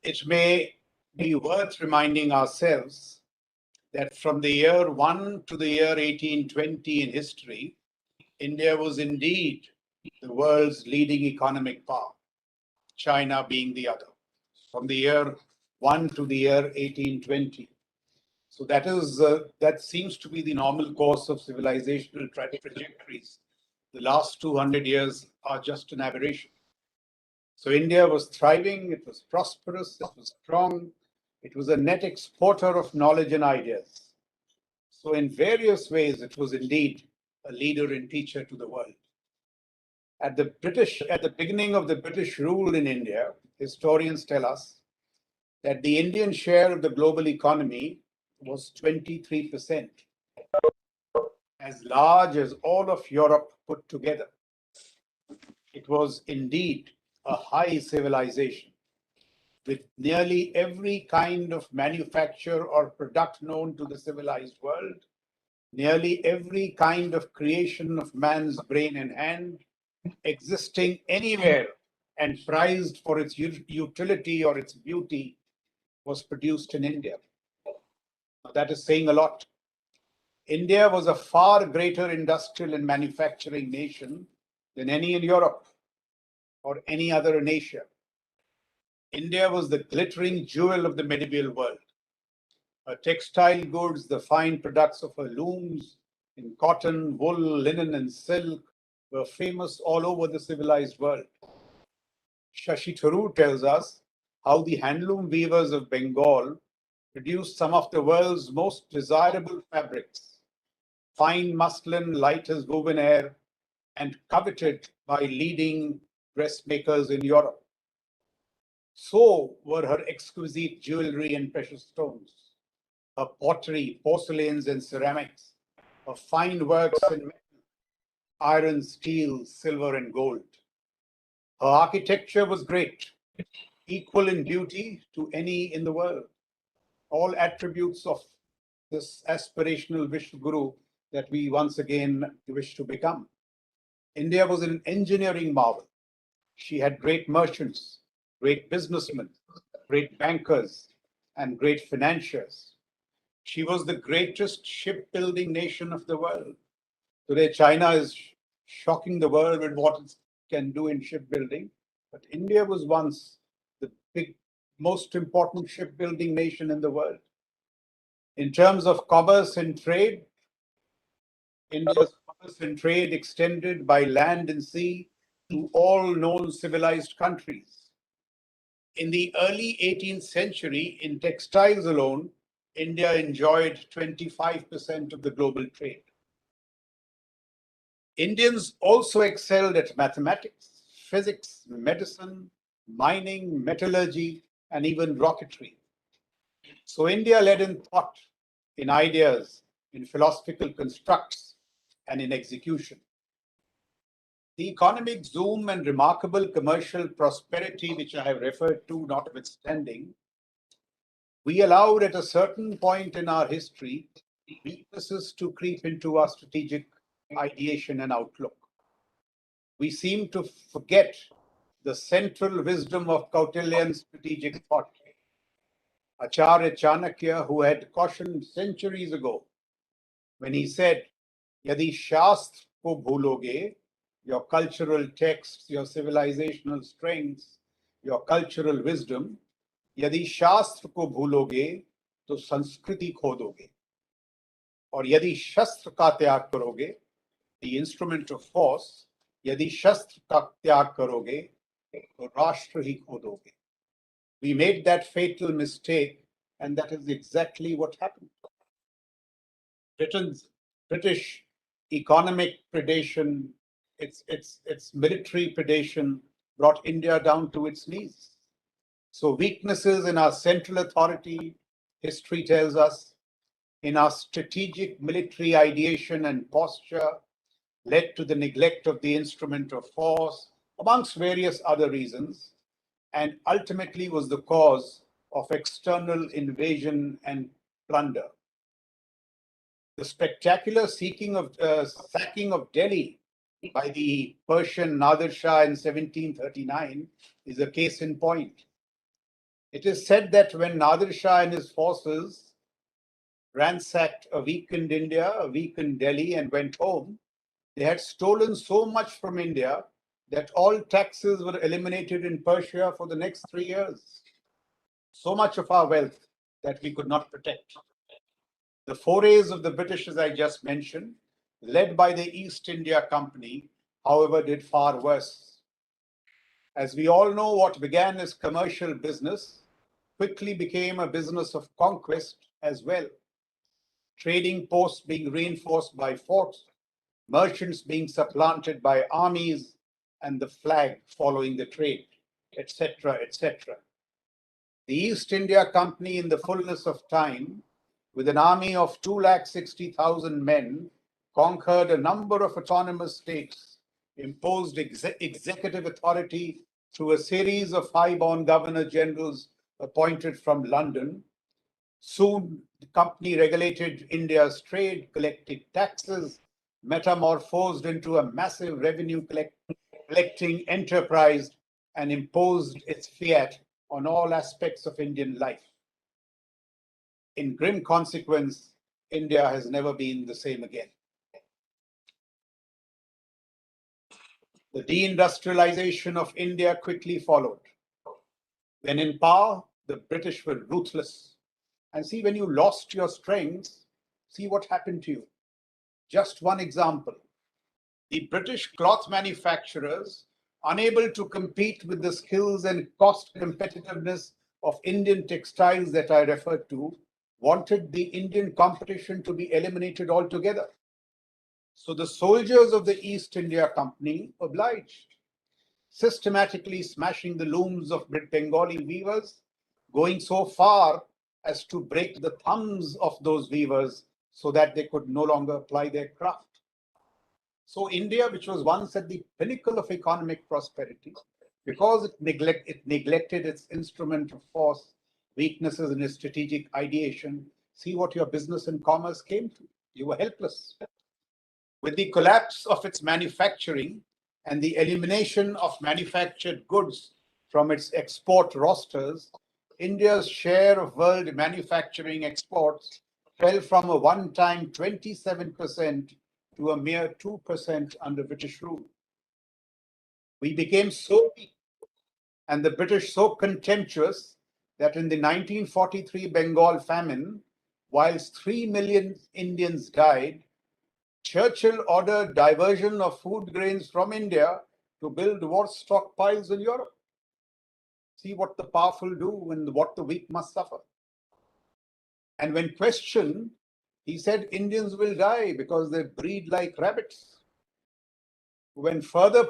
H: it may be worth reminding ourselves that from the year 1 to the year 1820 in history, India was indeed the world's leading economic power, China being the other, from the year 1 to the year 1820. So that seems to be the normal course of civilizational trajectories. The last 200 years are just an aberration. So India was thriving, it was prosperous, it was strong, it was a net exporter of knowledge and ideas. So in various ways, it was indeed a leader and teacher to the world. At the beginning of the British rule in India, historians tell us that the Indian share of the global economy was 23%. as large as all of Europe put together. It was indeed a high civilization, with nearly every kind of manufacture or product known to the civilized world, nearly every kind of creation of man's brain and hand existing anywhere and prized for its utility or its beauty was produced in India. Now, that is saying a lot. India was a far greater industrial and manufacturing nation than any in Europe or any other in Asia. India was the glittering jewel of the medieval world. Her textile goods, the fine products of her looms in cotton, wool, linen, and silk were famous all over the civilized world. Shashi Tharoor tells us how the handloom weavers of Bengal produced some of the world's most desirable fabrics, fine muslin light as woven air, and coveted by leading dressmakers in Europe. So were her exquisite jewelry and precious stones, her pottery, porcelains, and ceramics, her fine works in metal, iron, steel, silver, and gold. Her architecture was great, equal in beauty to any in the world. All attributes of this aspirational Vishwaguru that we once again wish to become. India was an engineering marvel. She had great merchants, great businessmen, great bankers, and great financiers. She was the greatest shipbuilding nation of the world. Today, China is shocking the world with what it can do in shipbuilding. But India was once the most important shipbuilding nation in the world. In terms of commerce and trade, India's commerce and trade extended by land and sea to all known civilized countries. In the early 18th century, in textiles alone, India enjoyed 25% of the global trade. Indians also excelled at mathematics, physics, medicine, mining, metallurgy, and even rocketry. So India led in thought, in ideas, in philosophical constructs, and in execution. The economic zoom and remarkable commercial prosperity, which I have referred to notwithstanding, we allowed at a certain point in our history weaknesses to creep into our strategic ideation and outlook. We seem to forget the central wisdom of Kautilyan strategic thought. Acharya Chanakya, who had cautioned centuries ago when he said, Yadi Shastra ko bhuloge, your cultural texts, your civilizational strengths, your cultural wisdom, Yadi Shastra ko bhuloge, to Sanskriti kho doge. Or Yadi Shastra ka tyag karoge, the instrument of force, Yadi Shastra ka tyag karoge, to Rashtra hi kho doge. We made that fatal mistake, and that is exactly what happened. British economic predation, its military predation brought India down to its knees. So weaknesses in our central authority, history tells us, in our strategic military ideation and posture led to the neglect of the instrument of force, amongst various other reasons, and ultimately was the cause of external invasion and plunder. The spectacular sacking of Delhi by the Persian Nadir Shah in 1739 is a case in point. It is said that when Nadir Shah and his forces ransacked a weakened India, a weakened Delhi, and went home, they had stolen so much from India that all taxes were eliminated in Persia for the next 3 years. So much of our wealth that we could not protect. The forays of the British, as I just mentioned, led by the East India Company, however, did far worse. As we all know, what began as commercial business quickly became a business of conquest as well. Trading posts being reinforced by forts, merchants being supplanted by armies, and the flag following the trade, etc., etc. The East India Company, in the fullness of time, with an army of 260,000 men, conquered a number of autonomous states, imposed executive authority through a series of high-born governor-generals appointed from London. Soon, the company regulated India's trade, collected taxes, metamorphosed into a massive revenue collecting enterprise, and imposed its fiat on all aspects of Indian life. In grim consequence, India has never been the same again. The deindustrialization of India quickly followed. When in power, the British were ruthless. And see, when you lost your strength, see what happened to you. Just one example. The British cloth manufacturers, unable to compete with the skills and cost competitiveness of Indian textiles that I referred to, wanted the Indian competition to be eliminated altogether. So the soldiers of the East India Company obliged, systematically smashing the looms of Bengali weavers, going so far as to break the thumbs of those weavers so that they could no longer ply their craft. So India, which was once at the pinnacle of economic prosperity, because it neglected its instrument of force, weaknesses in its strategic ideation, see what your business and commerce came to. You were helpless. With the collapse of its manufacturing and the elimination of manufactured goods from its export rosters, India's share of world manufacturing exports fell from a one-time 27% to a mere 2% under British rule. We became so weak and the British so contemptuous that in the 1943 Bengal famine, whilst 3 million Indians died, Churchill ordered diversion of food grains from India to build war stockpiles in Europe. See what the powerful do and what the weak must suffer. And when questioned, he said Indians will die because they breed like rabbits. When further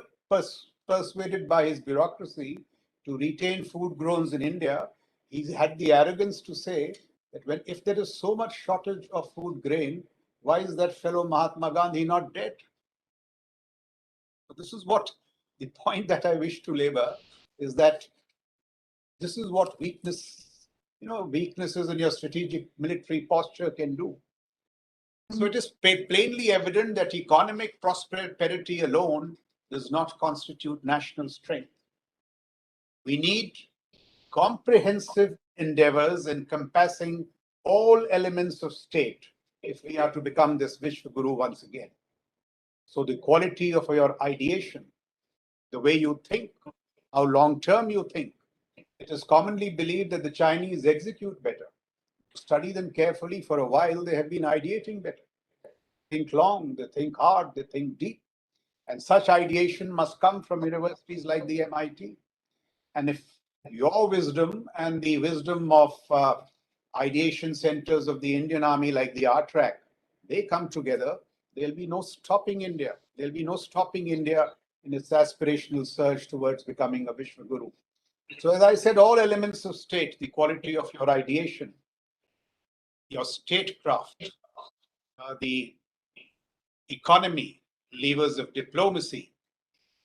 H: persuaded by his bureaucracy to retain food grown in India, he had the arrogance to say that if there is so much shortage of food grain, why is that fellow Mahatma Gandhi not dead? So this is what the point that I wish to labor is that this is what weaknesses in your strategic military posture can do. So it is plainly evident that economic prosperity alone does not constitute national strength. We need comprehensive endeavors encompassing all elements of state if we are to become this Vishwaguru once again. So the quality of your ideation, the way you think, how long-term you think. It is commonly believed that the Chinese execute better. Study them carefully for a while, they have been ideating better. Think long, they think hard, they think deep. And such ideation must come from universities like the MIT. And if your wisdom and the wisdom of ideation centers of the Indian Army like the ARTRAC, they come together, there'll be no stopping India. There'll be no stopping India in its aspirational surge towards becoming a Vishwaguru. So as I said, all elements of state, the quality of your ideation, your statecraft, the economy, levers of diplomacy,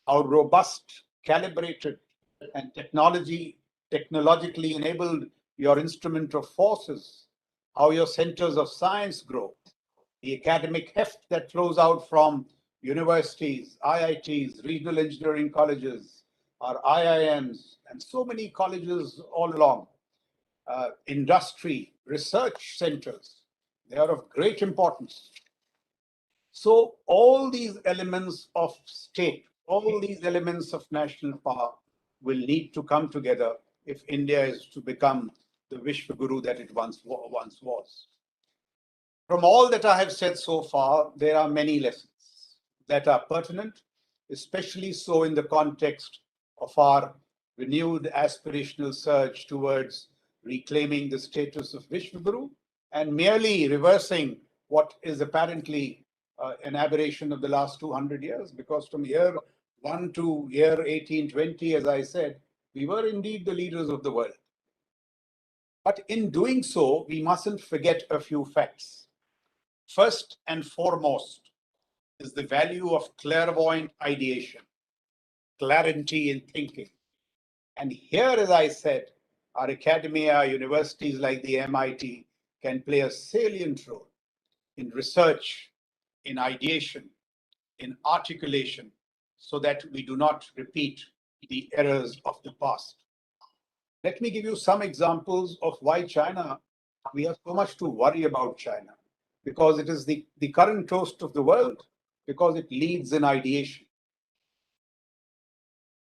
H: how robust, calibrated, and technologically enabled your instrument of forces, how your centers of science grow, the academic heft that flows out from universities, IITs, regional engineering colleges, our IIMs, and so many colleges all along, industry, research centers, they are of great importance. So all these elements of state, all these elements of national power will need to come together if India is to become the Vishwaguru that it once was. From all that I have said so far, there are many lessons that are pertinent, especially so in the context of our renewed aspirational surge towards reclaiming the status of Vishwaguru and merely reversing what is apparently an aberration of the last 200 years, because from year 1 to year 1820, as I said, we were indeed the leaders of the world. But in doing so, we mustn't forget a few facts. First and foremost, is the value of clairvoyant ideation, clarity in thinking. And here, as I said, our academia, universities like the MIT can play a salient role in research, in ideation, in articulation, so that we do not repeat the errors of the past. Let me give you some examples of why China, we have so much to worry about China, because it is the current toast of the world, because it leads in ideation.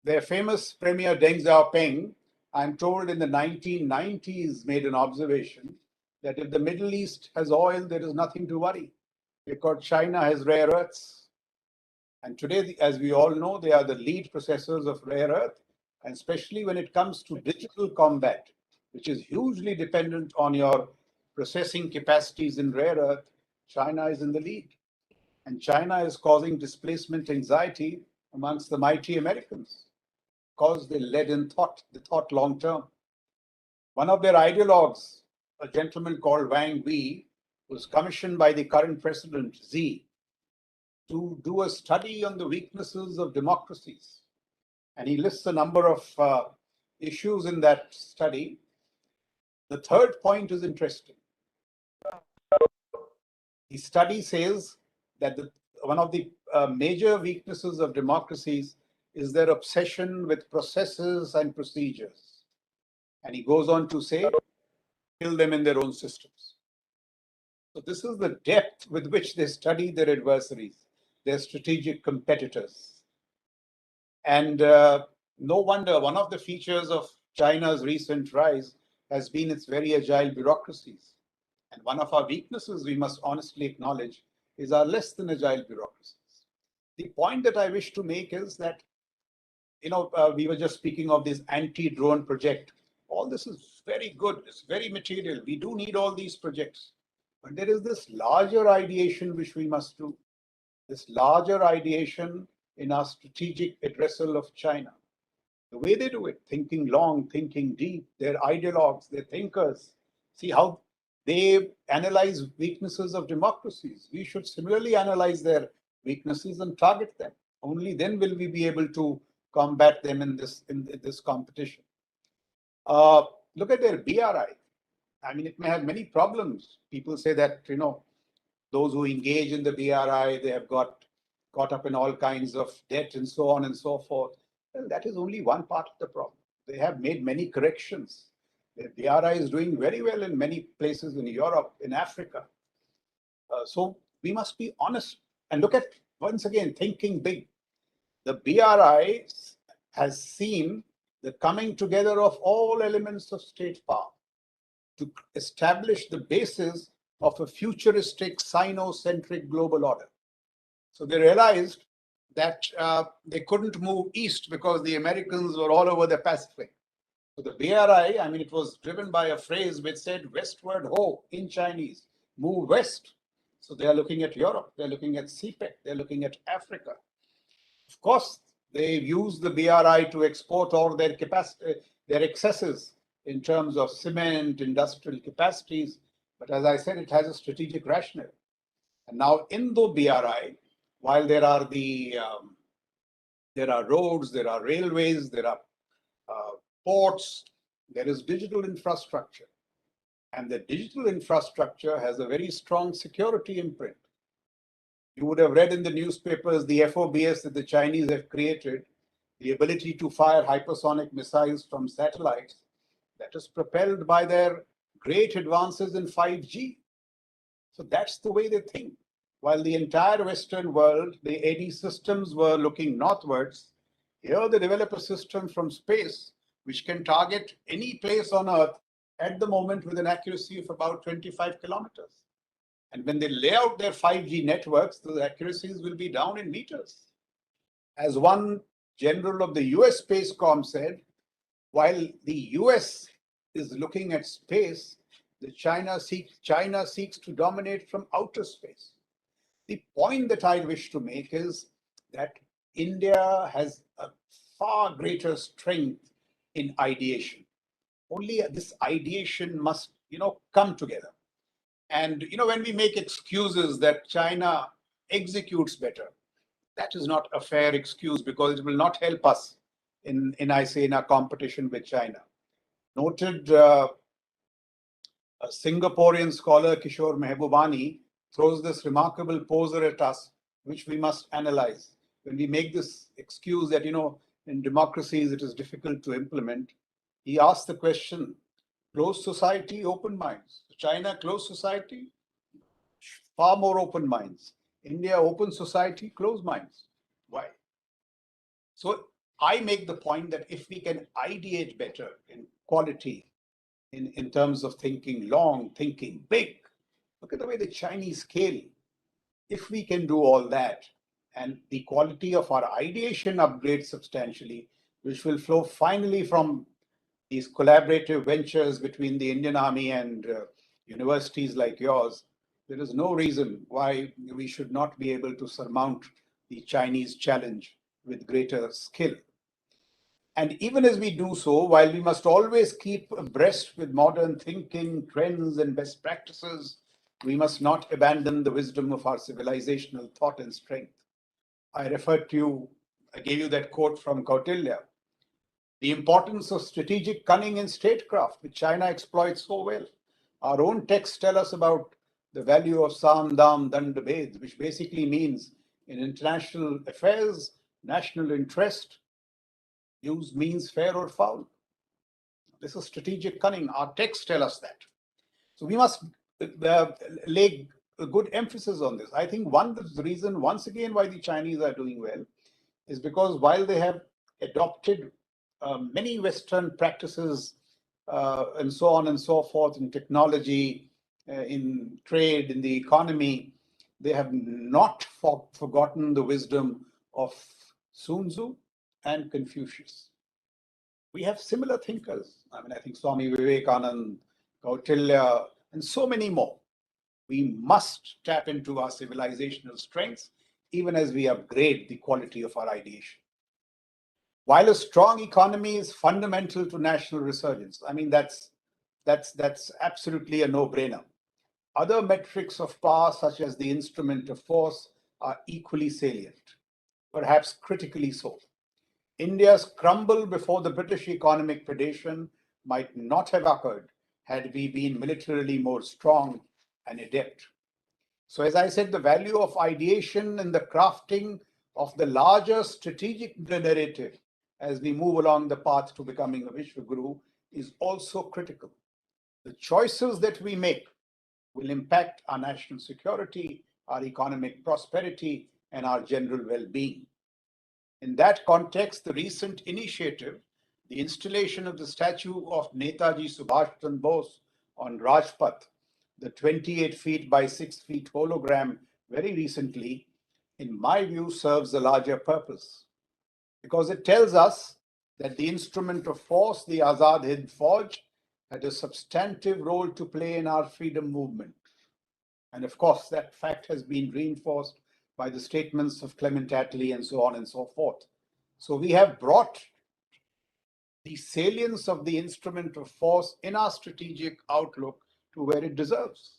H: Their famous Premier Deng Xiaoping, I'm told in the 1990s, made an observation that if the Middle East has oil, there is nothing to worry, because China has rare earths. And today, as we all know, they are the lead processors of rare earth, and especially when it comes to digital combat, which is hugely dependent on your processing capacities in rare earth, China is in the lead. And China is causing displacement anxiety amongst the mighty Americans, because they led in thought, they thought long term. One of their ideologues, a gentleman called Wang Wei, was commissioned by the current president, Xi, to do a study on the weaknesses of democracies. And he lists a number of issues in that study. The third point is interesting. The study says that one of the major weaknesses of democracies is their obsession with processes and procedures. And he goes on to say, kill them in their own systems. So this is the depth with which they study their adversaries, their strategic competitors. And no wonder one of the features of China's recent rise has been its very agile bureaucracies. And one of our weaknesses, we must honestly acknowledge, is our less than agile bureaucracies. The point that I wish to make is that, we were just speaking of this anti-drone project. All this is very good. It's very material. We do need all these projects. But there is this larger ideation which we must do. This larger ideation in our strategic addressal of China. The way they do it, thinking long, thinking deep, their ideologues, their thinkers. See how they analyze weaknesses of democracies. We should similarly analyze their weaknesses and target them. Only then will we be able to combat them in this competition. Look at their BRI. I mean, it may have many problems. People say that, those who engage in the BRI, they have got caught up in all kinds of debt and so on and so forth. Well, that is only one part of the problem. They have made many corrections. The BRI is doing very well in many places in Europe, in Africa. So we must be honest and look at, once again, thinking big. The BRI has seen the coming together of all elements of state power to establish the basis of a futuristic Sino-centric global order. So they realized that they couldn't move east because the Americans were all over the Pacific. So the BRI, it was driven by a phrase which said westward ho in Chinese, move west. So they are looking at Europe, they're looking at CPEC, they're looking at Africa. Of course, they've used the BRI to export all their capacity, their excesses in terms of cement, industrial capacities. But as I said, it has a strategic rationale. And now in the BRI, while there are roads, there are railways, there are ports, there is digital infrastructure. And the digital infrastructure has a very strong security imprint. You would have read in the newspapers the FOBS that the Chinese have created, the ability to fire hypersonic missiles from satellites, that is propelled by their great advances in 5G. So that's the way they think. While the entire Western world, the AD systems were looking northwards, here they develop a system from space which can target any place on Earth at the moment with an accuracy of about 25 kilometers. And when they lay out their 5G networks, the accuracies will be down in meters. As one general of the US Space Com said, while the US is looking at space, China seeks to dominate from outer space. The point that I wish to make is that India has a far greater strength in ideation. Only this ideation must, come together. And, when we make excuses that China executes better. That is not a fair excuse because it will not help us in our competition with China. Noted a Singaporean scholar, Kishore Mehbubani, throws this remarkable poser at us, which we must analyze. When we make this excuse that, in democracies it is difficult to implement, he asks the question, closed society, open minds. China, closed society, far more open minds. India, open society, closed minds. Why? So I make the point that if we can ideate better in quality, in terms of thinking long, thinking big, look at the way the Chinese scale. If we can do all that, and the quality of our ideation upgrades substantially, which will flow finally from these collaborative ventures between the Indian Army and universities like yours, there is no reason why we should not be able to surmount the Chinese challenge with greater skill. And even as we do so, while we must always keep abreast with modern thinking, trends, and best practices, we must not abandon the wisdom of our civilizational thought and strength. I gave you that quote from Kautilya. The importance of strategic cunning in statecraft, which China exploits so well. Our own texts tell us about the value of Sam, Dam, Dand, Bhed, which basically means in international affairs, national interest, use means fair or foul. This is strategic cunning. Our texts tell us that. So we must lay a good emphasis on this. I think one reason, once again, why the Chinese are doing well is because while they have adopted many Western practices and so on and so forth in technology, in trade, in the economy, they have not forgotten the wisdom of Sun Tzu and Confucius. We have similar thinkers. I think Swami Vivekananda, Kautilya, and so many more. We must tap into our civilizational strengths, even as we upgrade the quality of our ideation. While a strong economy is fundamental to national resurgence, that's absolutely a no-brainer. Other metrics of power, such as the instrument of force, are equally salient, perhaps critically so. India's crumble before the British economic predation might not have occurred had we been militarily more strong and adept. So as I said, the value of ideation and the crafting of the larger strategic narrative as we move along the path to becoming a Vishwaguru is also critical. The choices that we make will impact our national security, our economic prosperity, and our general well-being. In that context, the recent initiative, the installation of the statue of Netaji Subhash Chandra Bose on Rajpath, the 28 feet by 6 feet hologram very recently, in my view, serves a larger purpose because it tells us that the instrument of force, the Azad Hind Fauj, had a substantive role to play in our freedom movement. And of course, that fact has been reinforced by the statements of Clement Attlee and so on and so forth. So we have brought the salience of the instrument of force in our strategic outlook to where it deserves.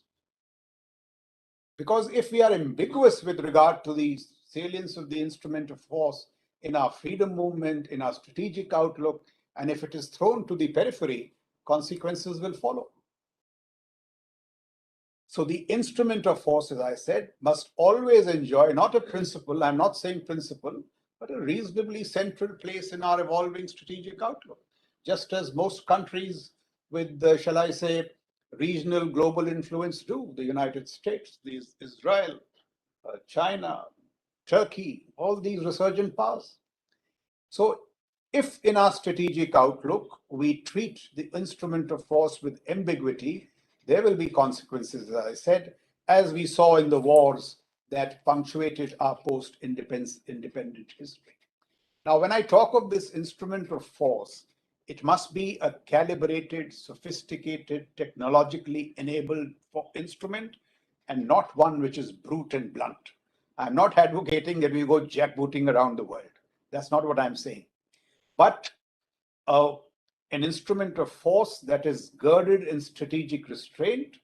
H: Because if we are ambiguous with regard to the salience of the instrument of force in our freedom movement, in our strategic outlook, and if it is thrown to the periphery, consequences will follow. So the instrument of force, as I said, must always enjoy not a principle, I'm not saying principle, but a reasonably central place in our evolving strategic outlook. Just as most countries with, shall I say, regional global influence do, the United States, Israel, China, Turkey, all these resurgent powers. So if in our strategic outlook, we treat the instrument of force with ambiguity, there will be consequences, as I said, as we saw in the wars that punctuated our post-independent history. Now, when I talk of this instrument of force, it must be a calibrated, sophisticated, technologically enabled instrument and not one which is brute and blunt. I'm not advocating that we go jackbooting around the world. That's not what I'm saying. But an instrument of force that is girded in strategic restraint,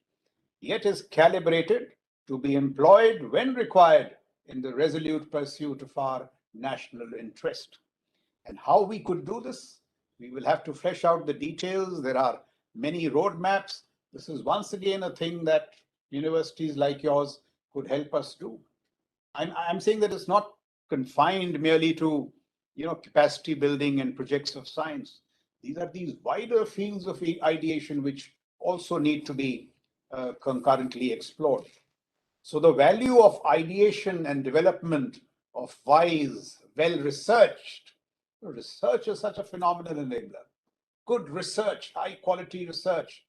H: yet is calibrated to be employed when required in the resolute pursuit of our national interest. And how we could do this, we will have to flesh out the details. There are many roadmaps. This is once again a thing that universities like yours could help us do. I'm saying that it's not confined merely to, capacity building and projects of science. These are these wider fields of ideation which also need to be concurrently explored. So the value of ideation and development of wise, well-researched, research is such a phenomenal enabler. Good research, high quality research,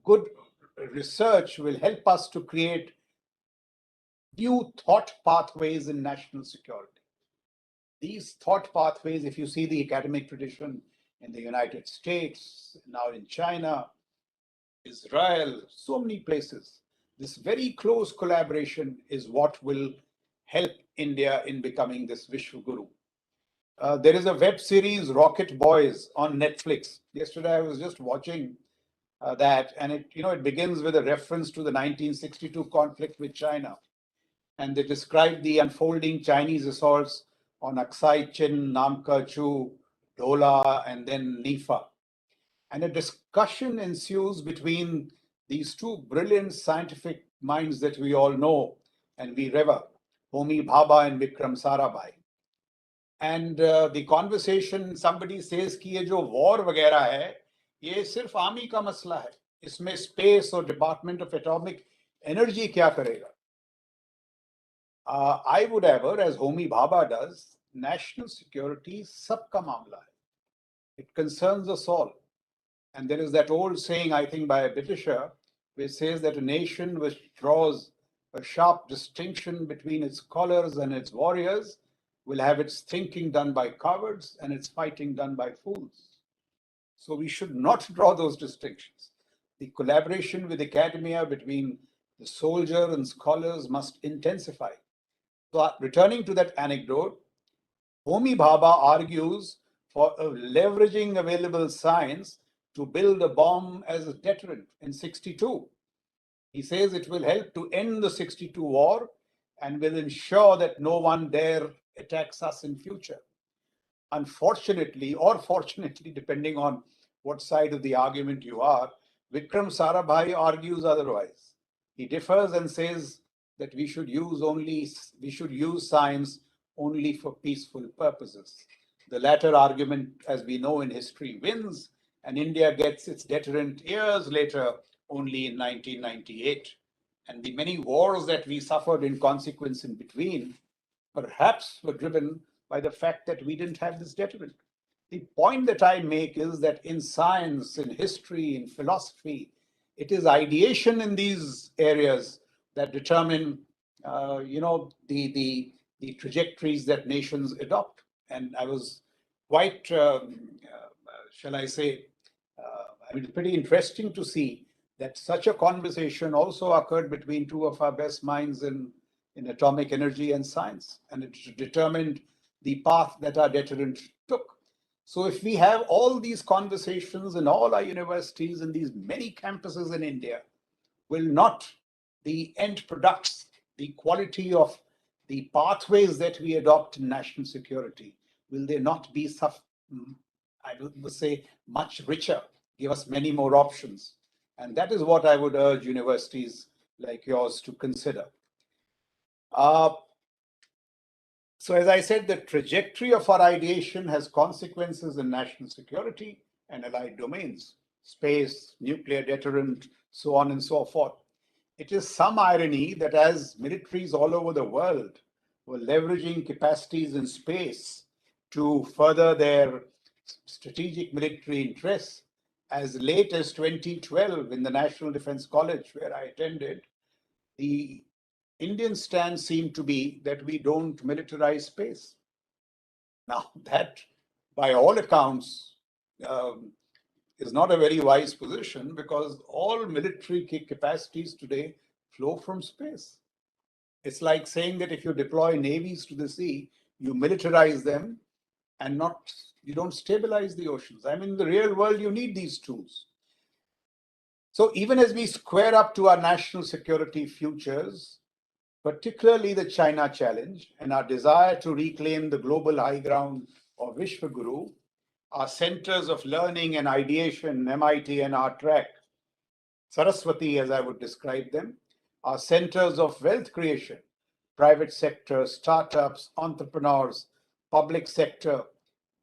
H: good research will help us to create new thought pathways in national security. These thought pathways, if you see the academic tradition in the United States, now in China, Israel, so many places, this very close collaboration is what will help India in becoming this Vishwaguru. There is a web series, Rocket Boys, on Netflix. Yesterday, I was just watching that, and it begins with a reference to the 1962 conflict with China. And they describe the unfolding Chinese assaults on Aksai Chin, Namka Chu, Dola, and then Nifa. And a discussion ensues between these two brilliant scientific minds that we all know and we revere, Homi Bhabha and Vikram Sarabhai. And the conversation, somebody says कि ये जो war वगैरह है, ये सिर्फ army का मसला है. इसमें space और Department of Atomic Energy क्या करेगा? I would ever, as Homi Bhabha does, national security sabka mamla hai. It concerns us all. And there is that old saying, I think by a Britisher, which says that a nation which draws a sharp distinction between its scholars and its warriors will have its thinking done by cowards and its fighting done by fools. So we should not draw those distinctions. The collaboration with academia between the soldier and scholars must intensify. So returning to that anecdote, Homi Bhabha argues for leveraging available science to build a bomb as a deterrent in 62. He says it will help to end the 62 war and will ensure that no one dare attacks us in future. Unfortunately, or fortunately, depending on what side of the argument you are, Vikram Sarabhai argues otherwise. He differs and says that we should use science only for peaceful purposes. The latter argument, as we know in history, wins, and India gets its deterrent years later, only in 1998. And the many wars that we suffered in consequence in between, perhaps were driven by the fact that we didn't have this deterrent. The point that I make is that in science, in history, in philosophy, it is ideation in these areas that determine, the trajectories that nations adopt. And I was quite, shall I say, it's pretty interesting to see that such a conversation also occurred between two of our best minds in atomic energy and science, and it determined the path that our deterrent took. So if we have all these conversations in all our universities and these many campuses in India, will not the end products, the quality of the pathways that we adopt in national security, will they not be, I would say, much richer, give us many more options? And that is what I would urge universities like yours to consider. So as I said, the trajectory of our ideation has consequences in national security and allied domains, space, nuclear deterrent, so on and so forth. It is some irony that as militaries all over the world were leveraging capacities in space to further their strategic military interests, as late as 2012 in the National Defense College, where I attended, the Indian stand seemed to be that we don't militarize space. Now that, by all accounts, is not a very wise position, because all military capacities today flow from space. It's like saying that if you deploy navies to the sea, you militarize them and you don't stabilize the oceans. I mean, in the real world, you need these tools. So even as we square up to our national security futures, particularly the China challenge and our desire to reclaim the global high ground of Vishwaguru, our centers of learning and ideation, MIT and ARTRAC, Saraswati as I would describe them, are centers of wealth creation, private sector, startups, entrepreneurs, public sector,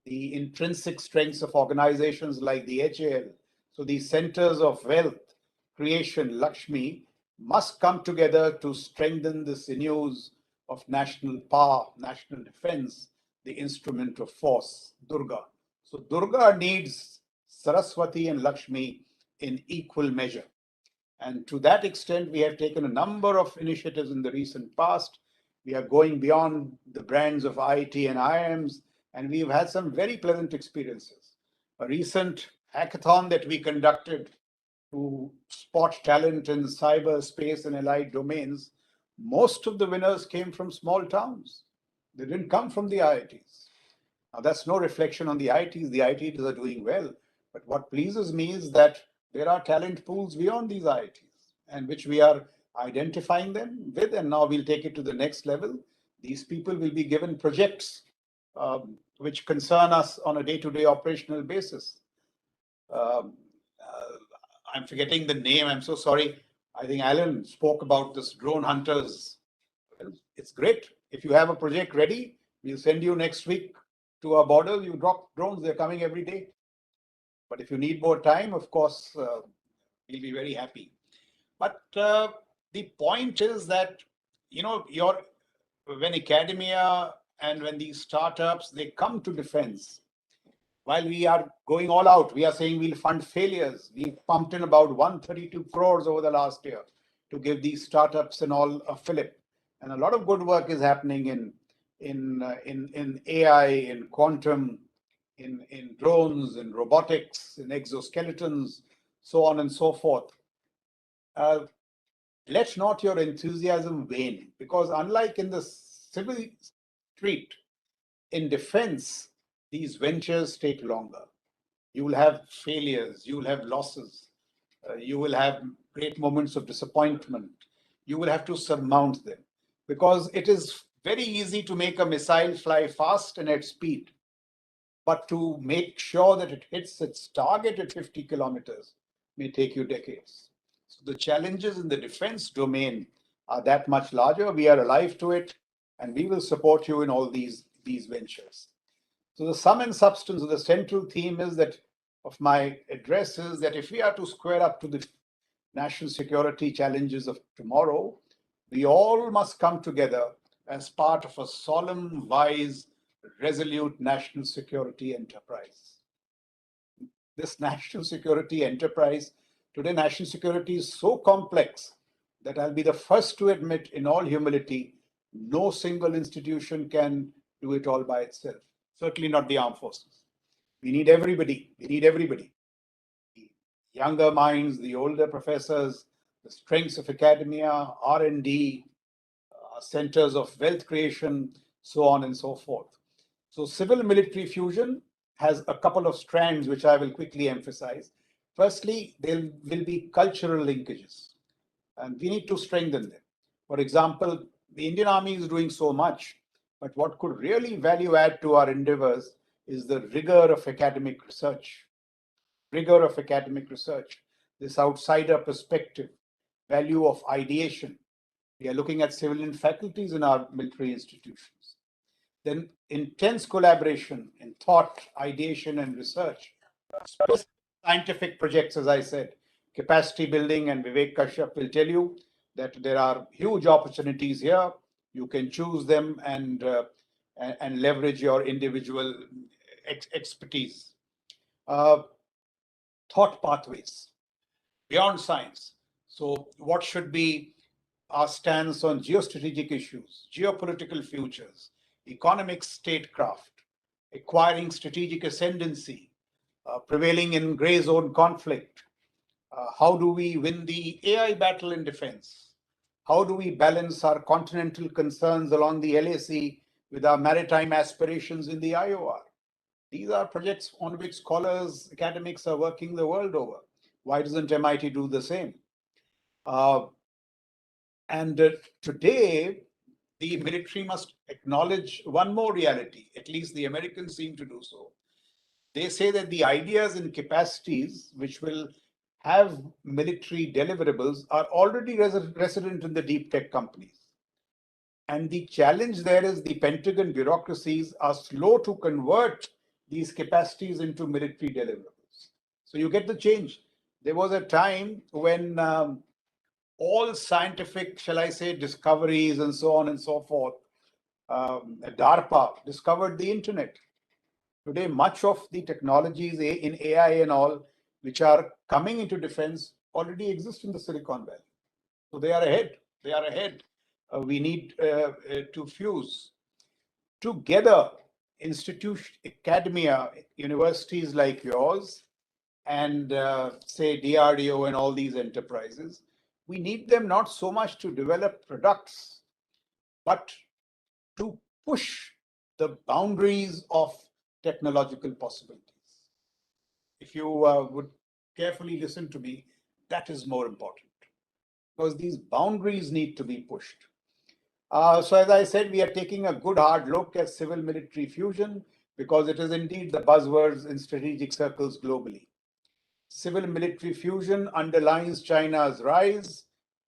H: the intrinsic strengths of organizations like the HAL. So these centers of wealth creation, Lakshmi, must come together to strengthen the sinews of national power, national defense, the instrument of force, Durga. So Durga needs Saraswati and Lakshmi in equal measure. And to that extent, we have taken a number of initiatives in the recent past. We are going beyond the brands of IT and IIMs, and we've had some very pleasant experiences. A recent hackathon that we conducted to spot talent in cyberspace and allied domains, most of the winners came from small towns. They didn't come from the IITs. Now, that's no reflection on the IITs. The IITs are doing well. But what pleases me is that there are talent pools beyond these IITs, and which we are identifying them with, and now we'll take it to the next level. These people will be given projects which concern us on a day-to-day operational basis. I'm forgetting the name, I'm so sorry. I think Alan spoke about this drone hunters. It's great. If you have a project ready, we'll send you next week to our borders. You drop drones, they're coming every day. But if you need more time, of course, we'll be very happy. But the point is that, you know, when academia and when these startups, they come to defense, while we are going all out, we are saying we'll fund failures. We've pumped in about 132 crores over the last year to give these startups and all a fillip. And a lot of good work is happening in AI, in quantum, in drones, in robotics, in exoskeletons, so on and so forth. Let not your enthusiasm wane, because unlike in the civil street, in defense, these ventures take longer. You will have failures, you will have losses, you will have great moments of disappointment. You will have to surmount them, because it is very easy to make a missile fly fast and at speed, but to make sure that it hits its target at 50 kilometers may take you decades. So the challenges in the defense domain are that much larger. We are alive to it, and we will support you in all these ventures. So the sum and substance of the central theme is that of my address is that if we are to square up to the national security challenges of tomorrow, we all must come together as part of a solemn, wise, resolute national security enterprise. This national security enterprise, today national security is so complex that I'll be the first to admit in all humility, no single institution can do it all by itself. Certainly not the armed forces. We need everybody. We need everybody. The younger minds, the older professors, the strengths of academia, R&D, centers of wealth creation, so on and so forth. So civil-military fusion has a couple of strands which I will quickly emphasize. Firstly, there will be cultural linkages, and we need to strengthen them. For example, the Indian Army is doing so much, but what could really value add to our endeavors is the rigor of academic research. Rigor of academic research, this outsider perspective, value of ideation. We are looking at civilian faculties in our military institutions. Then intense collaboration in thought, ideation, and research. Scientific projects, as I said, capacity building, and Vivek Kashyap will tell you that there are huge opportunities here. You can choose them and leverage your individual expertise. Thought pathways beyond science. So what should be our stance on geostrategic issues, geopolitical futures, economic statecraft, acquiring strategic ascendancy, prevailing in gray zone conflict? How do we win the AI battle in defense? How do we balance our continental concerns along the LAC with our maritime aspirations in the IOR? These are projects on which scholars, academics are working the world over. Why doesn't MIT do the same? And today, the military must acknowledge one more reality, at least the Americans seem to do so. They say that the ideas and capacities which will have military deliverables are already resident in the deep tech companies. And the challenge there is the Pentagon bureaucracies are slow to convert these capacities into military deliverables. So you get the change. There was a time when all scientific, shall I say, discoveries and so on and so forth, DARPA discovered the internet. Today, much of the technologies in AI and all, which are coming into defense, already exist in the Silicon Valley. So they are ahead. They are ahead. We need to fuse together institution, academia, universities like yours, and say DRDO and all these enterprises. We need them not so much to develop products, but to push the boundaries of technological possibilities. If you would carefully listen to me, that is more important, because these boundaries need to be pushed. So as I said, we are taking a good hard look at civil-military fusion, because it is indeed the buzzwords in strategic circles globally. Civil-military fusion underlines China's rise,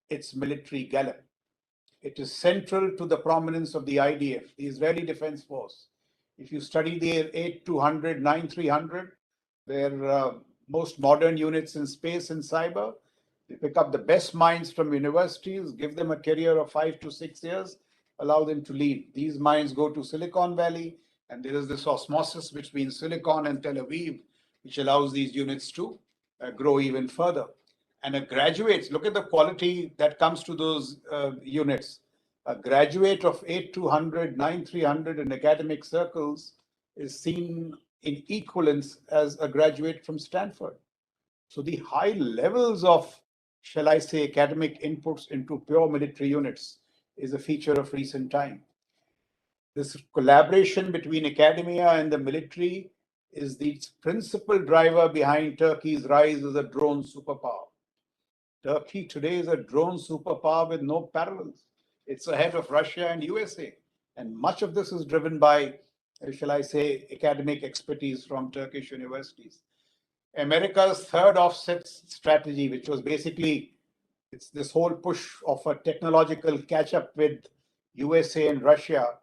H: its military gallop. It is central to the prominence of the IDF, the Israeli Defense Force. If you study the 8200, 9300, their most modern units in space and cyber, they pick up the best minds from universities, give them a career of 5 to 6 years, allow them to leave. These minds go to Silicon Valley, and there is this osmosis between Silicon and Tel Aviv, which allows these units to grow even further. And graduates, look at the quality that comes to those units. A graduate of 8200, 9300 in academic circles is seen in equivalence as a graduate from Stanford. So the high levels of, shall I say, academic inputs into pure military units is a feature of recent time. This collaboration between academia and the military is the principal driver behind Turkey's rise as a drone superpower. Turkey today is a drone superpower with no parallels. It's ahead of Russia and USA. And much of this is driven by, shall I say, academic expertise from Turkish universities. America's third offset strategy, which was basically, it's this whole push of a technological catch-up with USA and Russia,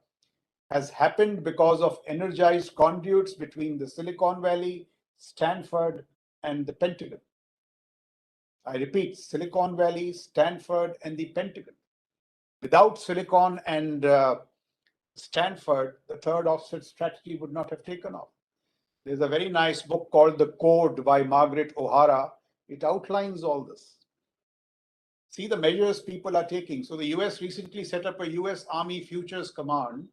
H: has happened because of energized conduits between the Silicon Valley, Stanford, and the Pentagon. I repeat, Silicon Valley, Stanford, and the Pentagon. Without Silicon and Stanford, the third offset strategy would not have taken off. There's a very nice book called The Code by Margaret O'Hara. It outlines all this. See the measures people are taking. So the US recently set up a US Army Futures Command,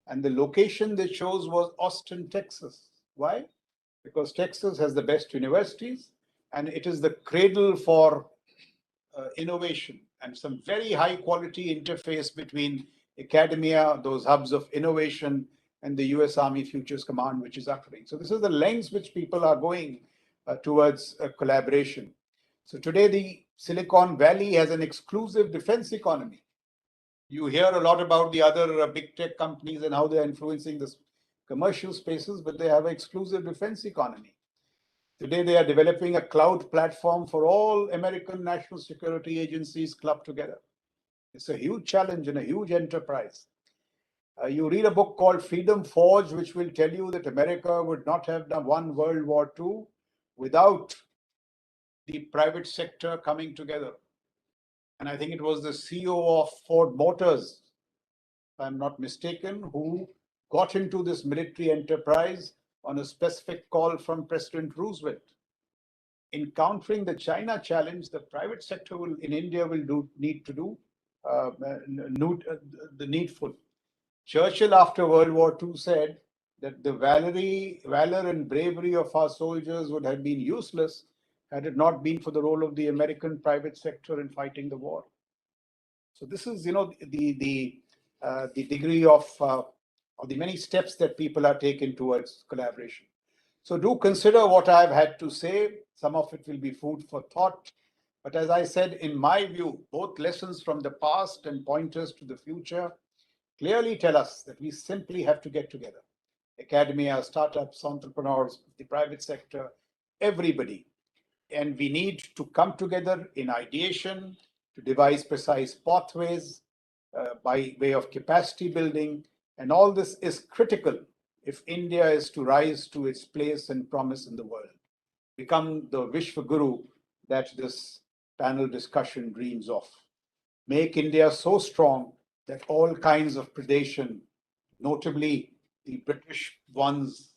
H: and the location they chose was Austin, Texas. Why? Because Texas has the best universities, and it is the cradle for innovation and some very high quality interface between academia, those hubs of innovation, and the US Army Futures Command, which is occurring. So this is the lens which people are going towards collaboration. So today the Silicon Valley has an exclusive defense economy. You hear a lot about the other big tech companies and how they're influencing the commercial spaces, but they have an exclusive defense economy. Today, they are developing a cloud platform for all American national security agencies clubbed together. It's a huge challenge and a huge enterprise. You read a book called Freedom Forge, which will tell you that America would not have won World War II without the private sector coming together. And I think it was the CEO of Ford Motors, if I'm not mistaken, who got into this military enterprise on a specific call from President Roosevelt. In countering the China challenge, the private sector in India will need to do the needful. Churchill, after World War II, said that the valor and bravery of our soldiers would have been useless had it not been for the role of the American private sector in fighting the war. So this is, the degree of the many steps that people are taking towards collaboration. So do consider what I've had to say. Some of it will be food for thought. But as I said, in my view, both lessons from the past and pointers to the future clearly tell us that we simply have to get together. Academia, startups, entrepreneurs, the private sector, everybody. And we need to come together in ideation to devise precise pathways by way of capacity building. And all this is critical if India is to rise to its place and promise in the world, become the Vishwaguru that this panel discussion dreams of. Make India so strong that all kinds of predation, notably the British ones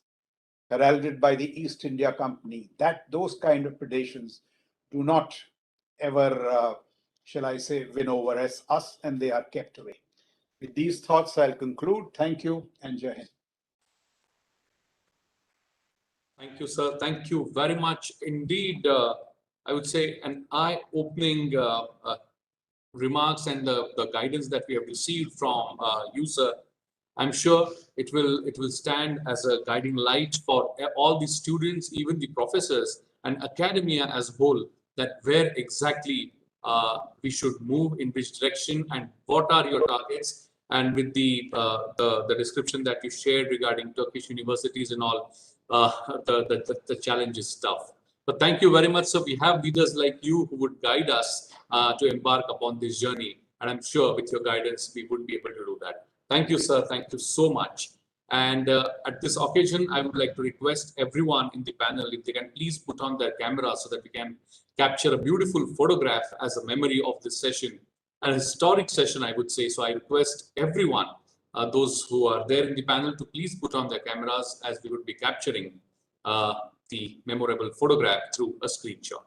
H: heralded by the East India Company, that those kind of predations do not ever, shall I say, win over us, and they are kept away. With these thoughts, I'll conclude. Thank you and Jai Hind.
B: Thank you, sir. Thank you very much indeed. I would say an eye-opening remarks and the guidance that we have received from you, sir. I'm sure it will stand as a guiding light for all the students, even the professors and academia as a whole, that where exactly we should move, in which direction, and what are your targets. And with the description that you shared regarding Turkish universities and all, the challenges stuff. But thank you very much, sir. We have leaders like you who would guide us to embark upon this journey. And I'm sure with your guidance, we would be able to do that. Thank you, sir. Thank you so much. And at this occasion, I would like to request everyone in the panel, if they can please put on their camera so that we can capture a beautiful photograph as a memory of this session, a historic session, I would say. So I request everyone, those who are there in the panel, to please put on their cameras as we would be capturing the memorable photograph through a screenshot.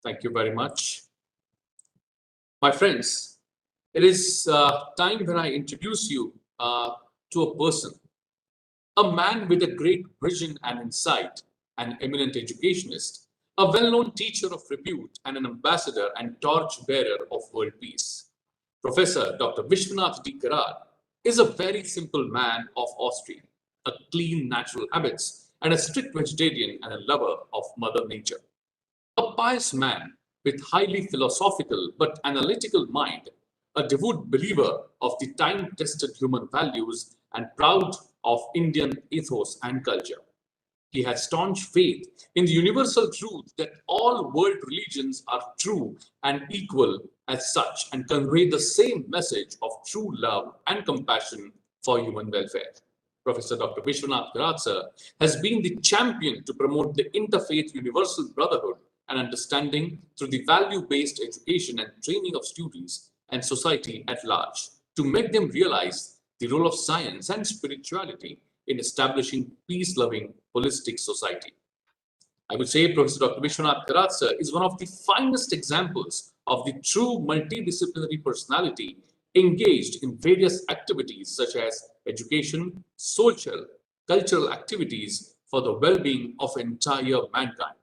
B: Thank you very much. My friends, it is time when I introduce you to a person, a man with a great vision and insight, an eminent educationist, a well-known teacher of repute, and an ambassador and torch-bearer of world peace. Professor Dr. Vishwanath D. Karad is a very simple man of Austrian, a clean natural habits, and a strict vegetarian and a lover of Mother Nature. A pious man with highly philosophical but analytical mind, a devout believer of the time-tested human values and proud of Indian ethos and culture. He has staunch faith in the universal truth that all world religions are true and equal as such and convey the same message of true love and compassion for human welfare. Professor Dr. Vishwanath Karad, sir, has been the champion to promote the interfaith universal brotherhood and understanding through the value-based education and training of students and society at large to make them realize the role of science and spirituality in establishing peace-loving, holistic society. I would say Professor Dr. Vishwanath Karad, sir, is one of the finest examples of the true multidisciplinary personality engaged in various activities such as education, social, cultural activities for the well-being of entire mankind,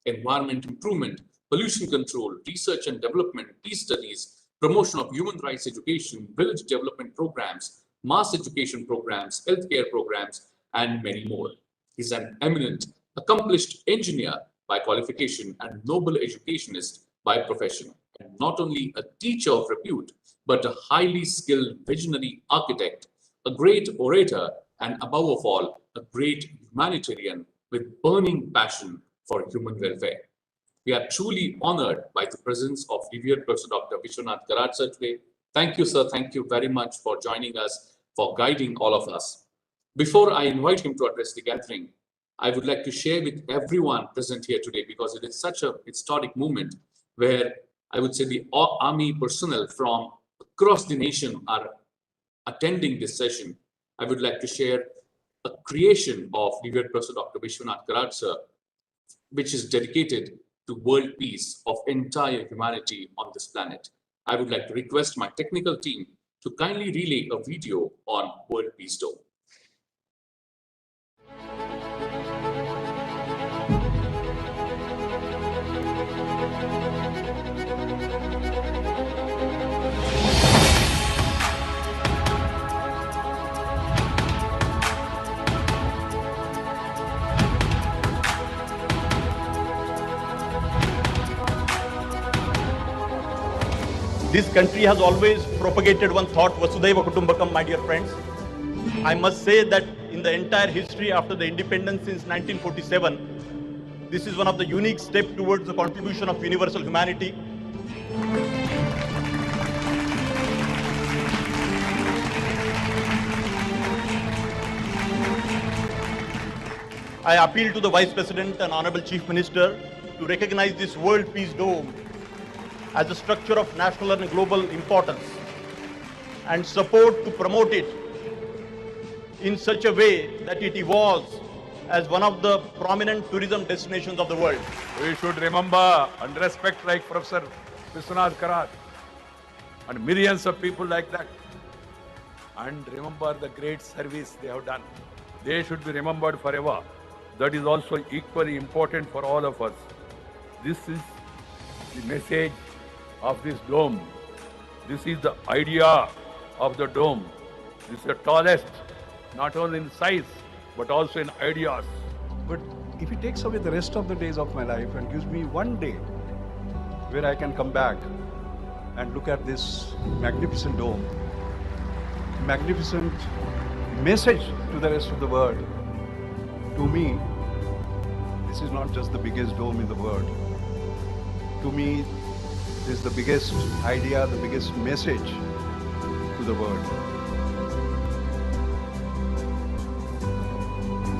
B: environment improvement, pollution control, research and development, peace studies, promotion of human rights education, village development programs, mass education programs, healthcare programs, and many more. He's an eminent, accomplished engineer by qualification and noble educationist by profession, and not only a teacher of repute, but a highly skilled visionary architect, a great orator, and above all, a great humanitarian with burning passion for human welfare. We are truly honored by the presence of revered Professor Dr. Vishwanath Karad, sir, today. Thank you, sir. Thank you very much for joining us, for guiding all of us. Before I invite him to address the gathering, I would like to share with everyone present here today, because it is such a historic moment where I would say the army personnel from across the nation are attending this session. I would like to share a creation of revered Professor Dr. Vishwanath Karad, sir, which is dedicated to world peace of entire humanity on this planet. I would like to request my technical team to kindly relay a video on World Peace Dome.
F: This country has always propagated one thought, Vasudhaiva Kutumbakam, my dear friends. I must say that in the entire history after the independence since 1947, this is one of the unique steps towards the contribution of universal humanity. I appeal to the Vice President and Honorable Chief Minister to recognize this World Peace Dome as a structure of national and global importance and support to promote it in such a way that it evolves as one of the prominent tourism destinations of the world.
I: We should remember and respect like Professor Vishwanath Karat and millions of people like that, and remember the great service they have done. They should be remembered forever. That is also equally important for all of us. This is the message of this dome. This is the idea of the dome. This is the tallest, not only in size, but also in ideas.
J: But if it takes away the rest of the days of my life and gives me one day where I can come back and look at this magnificent dome, magnificent message to the rest of the world, to me, this is not just the biggest dome in the world. To me, this is the biggest idea, the biggest message to the world.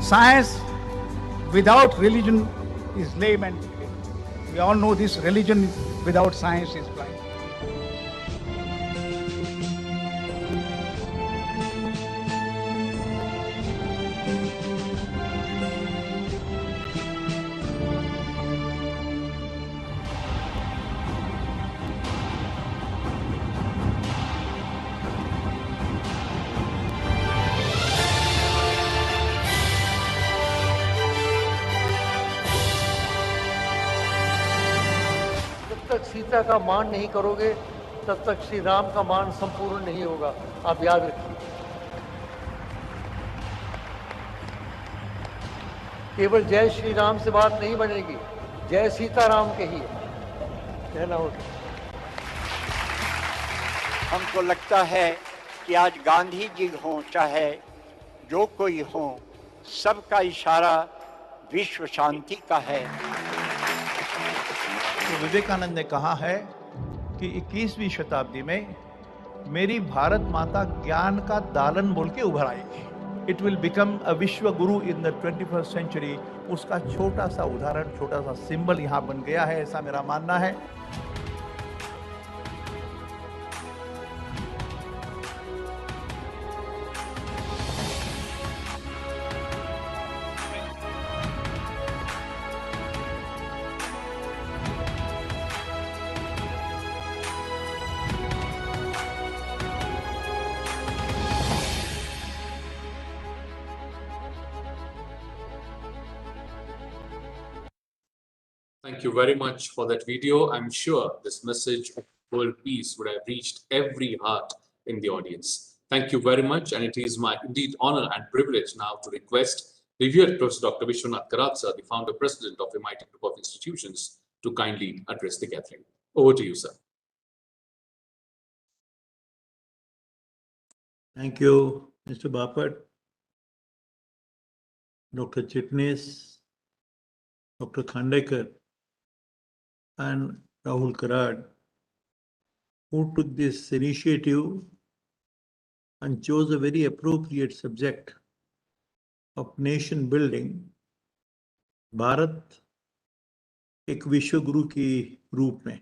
K: Science without religion is lame, and we all know this: religion without science is blind.
L: तक सीता का मान नहीं करोगे तब तक श्री राम का मान संपूर्ण नहीं होगा, आप याद रखिए। केवल जय श्री राम से बात नहीं बनेगी, जय सीताराम कहिए, कहना होगा।
M: हमको लगता है कि आज गांधी जी हों चाहे जो कोई हो, सबका इशारा विश्व शांति का है।
K: तो विवेकानंद ने कहा है कि 21वीं शताब्दी में मेरी भारत माता ज्ञान का दालन बोल के उभर आएगी। इट विल बिकम अ विश्व गुरु इन द 21st सेंचुरी। उसका छोटा सा उदाहरण, छोटा सा सिंबल यहाँ बन गया है, ऐसा मेरा मानना है।
B: Thank you very much for that video. I'm sure this message of world peace would have reached every heart in the audience. Thank you very much. And it is my indeed honor and privilege now to request revered Professor Dr. Vishwanath Karat, sir, the founder president of MIT Group of Institutions, to kindly address the gathering. Over to you, sir.
N: Thank you, Mr. Bapat, Dr. Chitnis, Dr. Khandekar, and Rahul Karad, who took this initiative and chose a very appropriate subject of nation building, Bharat एक विश्व गुरु के रूप में,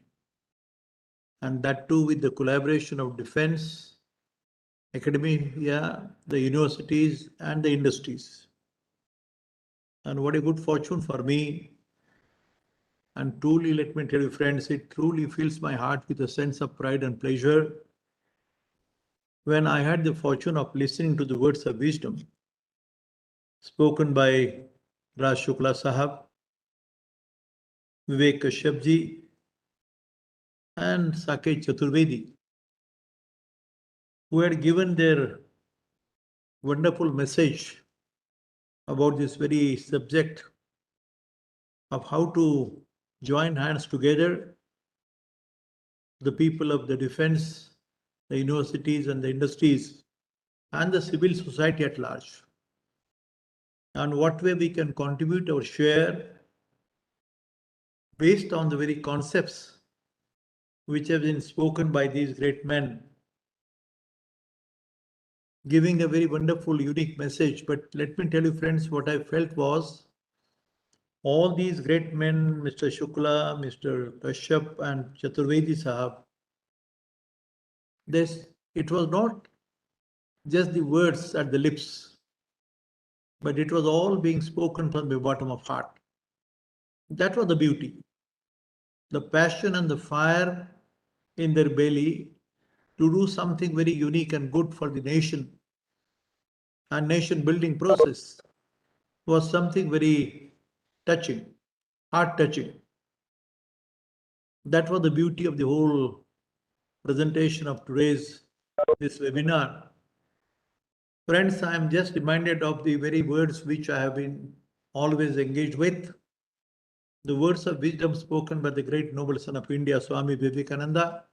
N: and that too with the collaboration of defense, academia, the universities and the industries. And what a good fortune for me. And truly, let me tell you friends, it truly fills my heart with a sense of pride and pleasure when I had the fortune of listening to the words of wisdom spoken by Raj Shukla Sahab, Vivek Kashyap ji, and Saket Chaturwedi, who had given their wonderful message about this very subject of how to join hands together the people of the defense, the universities and the industries, and the civil society at large. And what way we can contribute or share based on the very concepts which have been spoken by these great men, giving a very wonderful, unique message. But let me tell you, friends, what I felt was all these great men, Mr. Shukla, Mr. Kashyap, and Chaturwedi Sahab, it was not just the words at the lips, but it was all being spoken from the bottom of heart. That was the beauty. The passion and the fire in their belly to do something very unique and good for the nation and nation building process was something very touching, heart touching. That was the beauty of the whole presentation of today's this webinar. Friends, I am just reminded of the very words which I have been always engaged with. The words of wisdom spoken by the great noble son of India, Swami Vivekananda.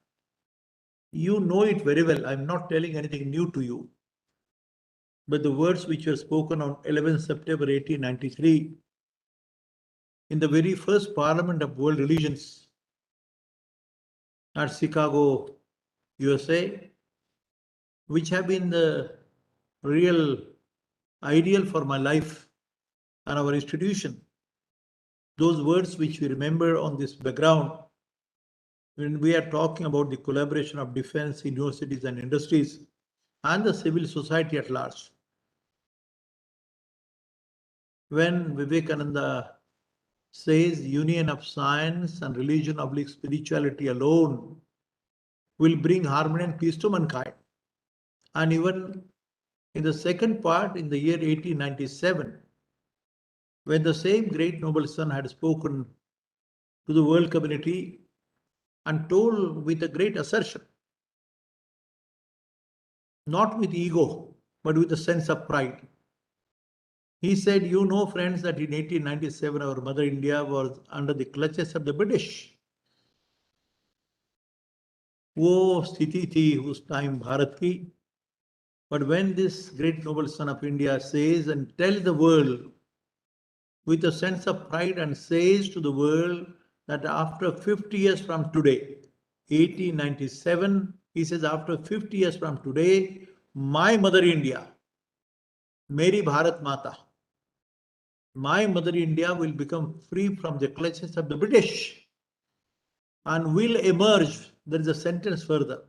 N: You know it very well. I'm not telling anything new to you. But the words which were spoken on 11 September 1893 in the very first Parliament of World Religions at Chicago, USA, which have been the real ideal for my life and our institution. Those words which we remember on this background when we are talking about the collaboration of defense, universities and industries and the civil society at large. When Vivekananda says union of science and religion / spirituality alone will bring harmony and peace to mankind. And even in the second part, in the year 1897, when the same great noble son had spoken to the world community and told with a great assertion, not with ego, but with a sense of pride. He said, you know, friends, that in 1897, our mother India was under the clutches of the British. वो स्थिति थी उस time Bharat की. But when this great noble son of India says and tells the world with a sense of pride and says to the world that after 50 years from today, 1897, he says, after 50 years from today, my mother India, Meri Bharat Mata, my mother India will become free from the clutches of the British and will emerge. There is a sentence further.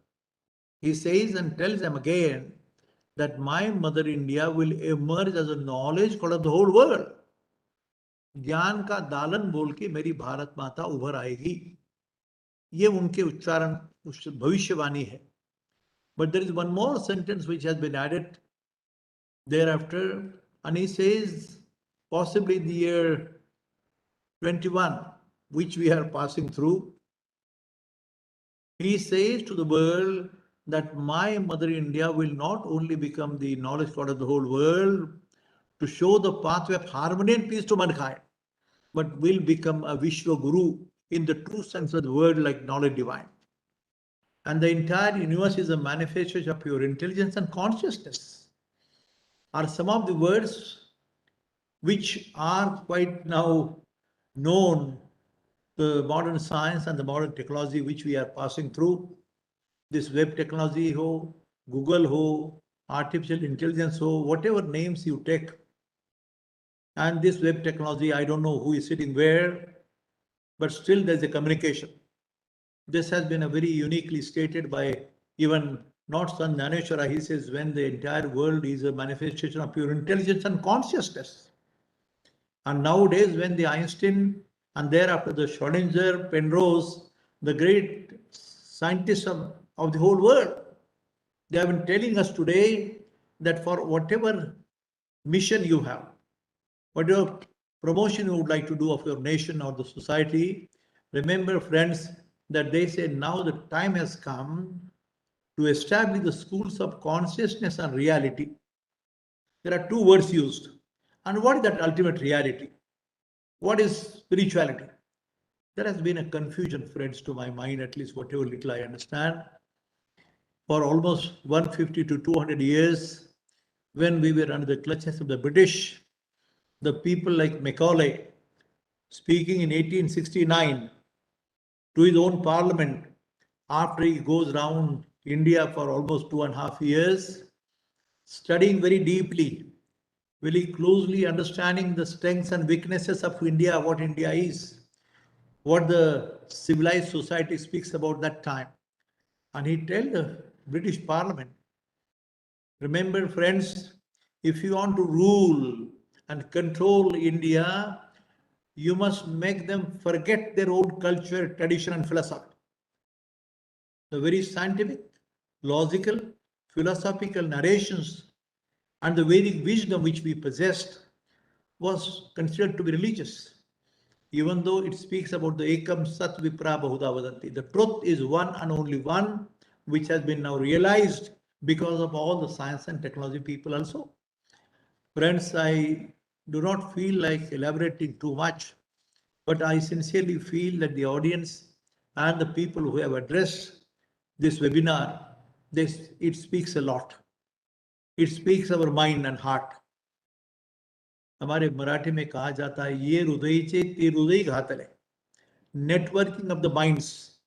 N: He says and tells them again that my mother India will emerge as a knowledge called of the whole world. ज्ञान का दालन बोल के मेरी भारत माता उभर आएगी. ये उनके उच्चारण भविष्यवाणी है. But there is one more sentence which has been added thereafter, and he says possibly the year 21, which we are passing through, he says to the world that my mother India will not only become the knowledge god of the whole world to show the pathway of harmony and peace to mankind, but will become a Vishwa Guru in the true sense of the word, like knowledge divine. And the entire universe is a manifestation of pure intelligence and consciousness, are some of the words which are quite now known, the modern science and the modern technology which we are passing through. This web technology ho, Google ho, artificial intelligence ho, whatever names you take. And this web technology, I don't know who is sitting where, but still there's a communication. This has been a very uniquely stated by even not San Jnaneshwara. He says when the entire world is a manifestation of pure intelligence and consciousness. And nowadays when the Einstein and thereafter the Schrödinger, Penrose, the great scientists of the whole world, they have been telling us today that for whatever mission you have, whatever promotion you would like to do of your nation or the society, remember, friends, that they say now the time has come to establish the schools of consciousness and reality. There are two words used. And what is that ultimate reality? What is spirituality? There has been a confusion, friends, to my mind, at least whatever little I understand. For almost 150 to 200 years, when we were under the clutches of the British, the people like Macaulay, speaking in 1869 to his own parliament, after he goes round India for almost 2.5 years, studying very deeply, very closely understanding the strengths and weaknesses of India, what India is, what the civilized society speaks about that time. And he tells the British Parliament, remember friends, if you want to rule and control India, you must make them forget their own culture, tradition and philosophy. The very scientific, logical, philosophical narrations and the Vedic wisdom which we possessed was considered to be religious, even though it speaks about the Ekam Sat Vipra Bahuda Vadanti. The truth is one and only one, which has been now realized because of all the science and technology people also. Friends, I do not feel like elaborating too much, but I sincerely feel that the audience and the people who have addressed this webinar, it speaks a lot. It speaks our mind and heart. हमारे मराठी में कहा जाता है ये हृदयचे ते हृदय घातले. Networking of the minds,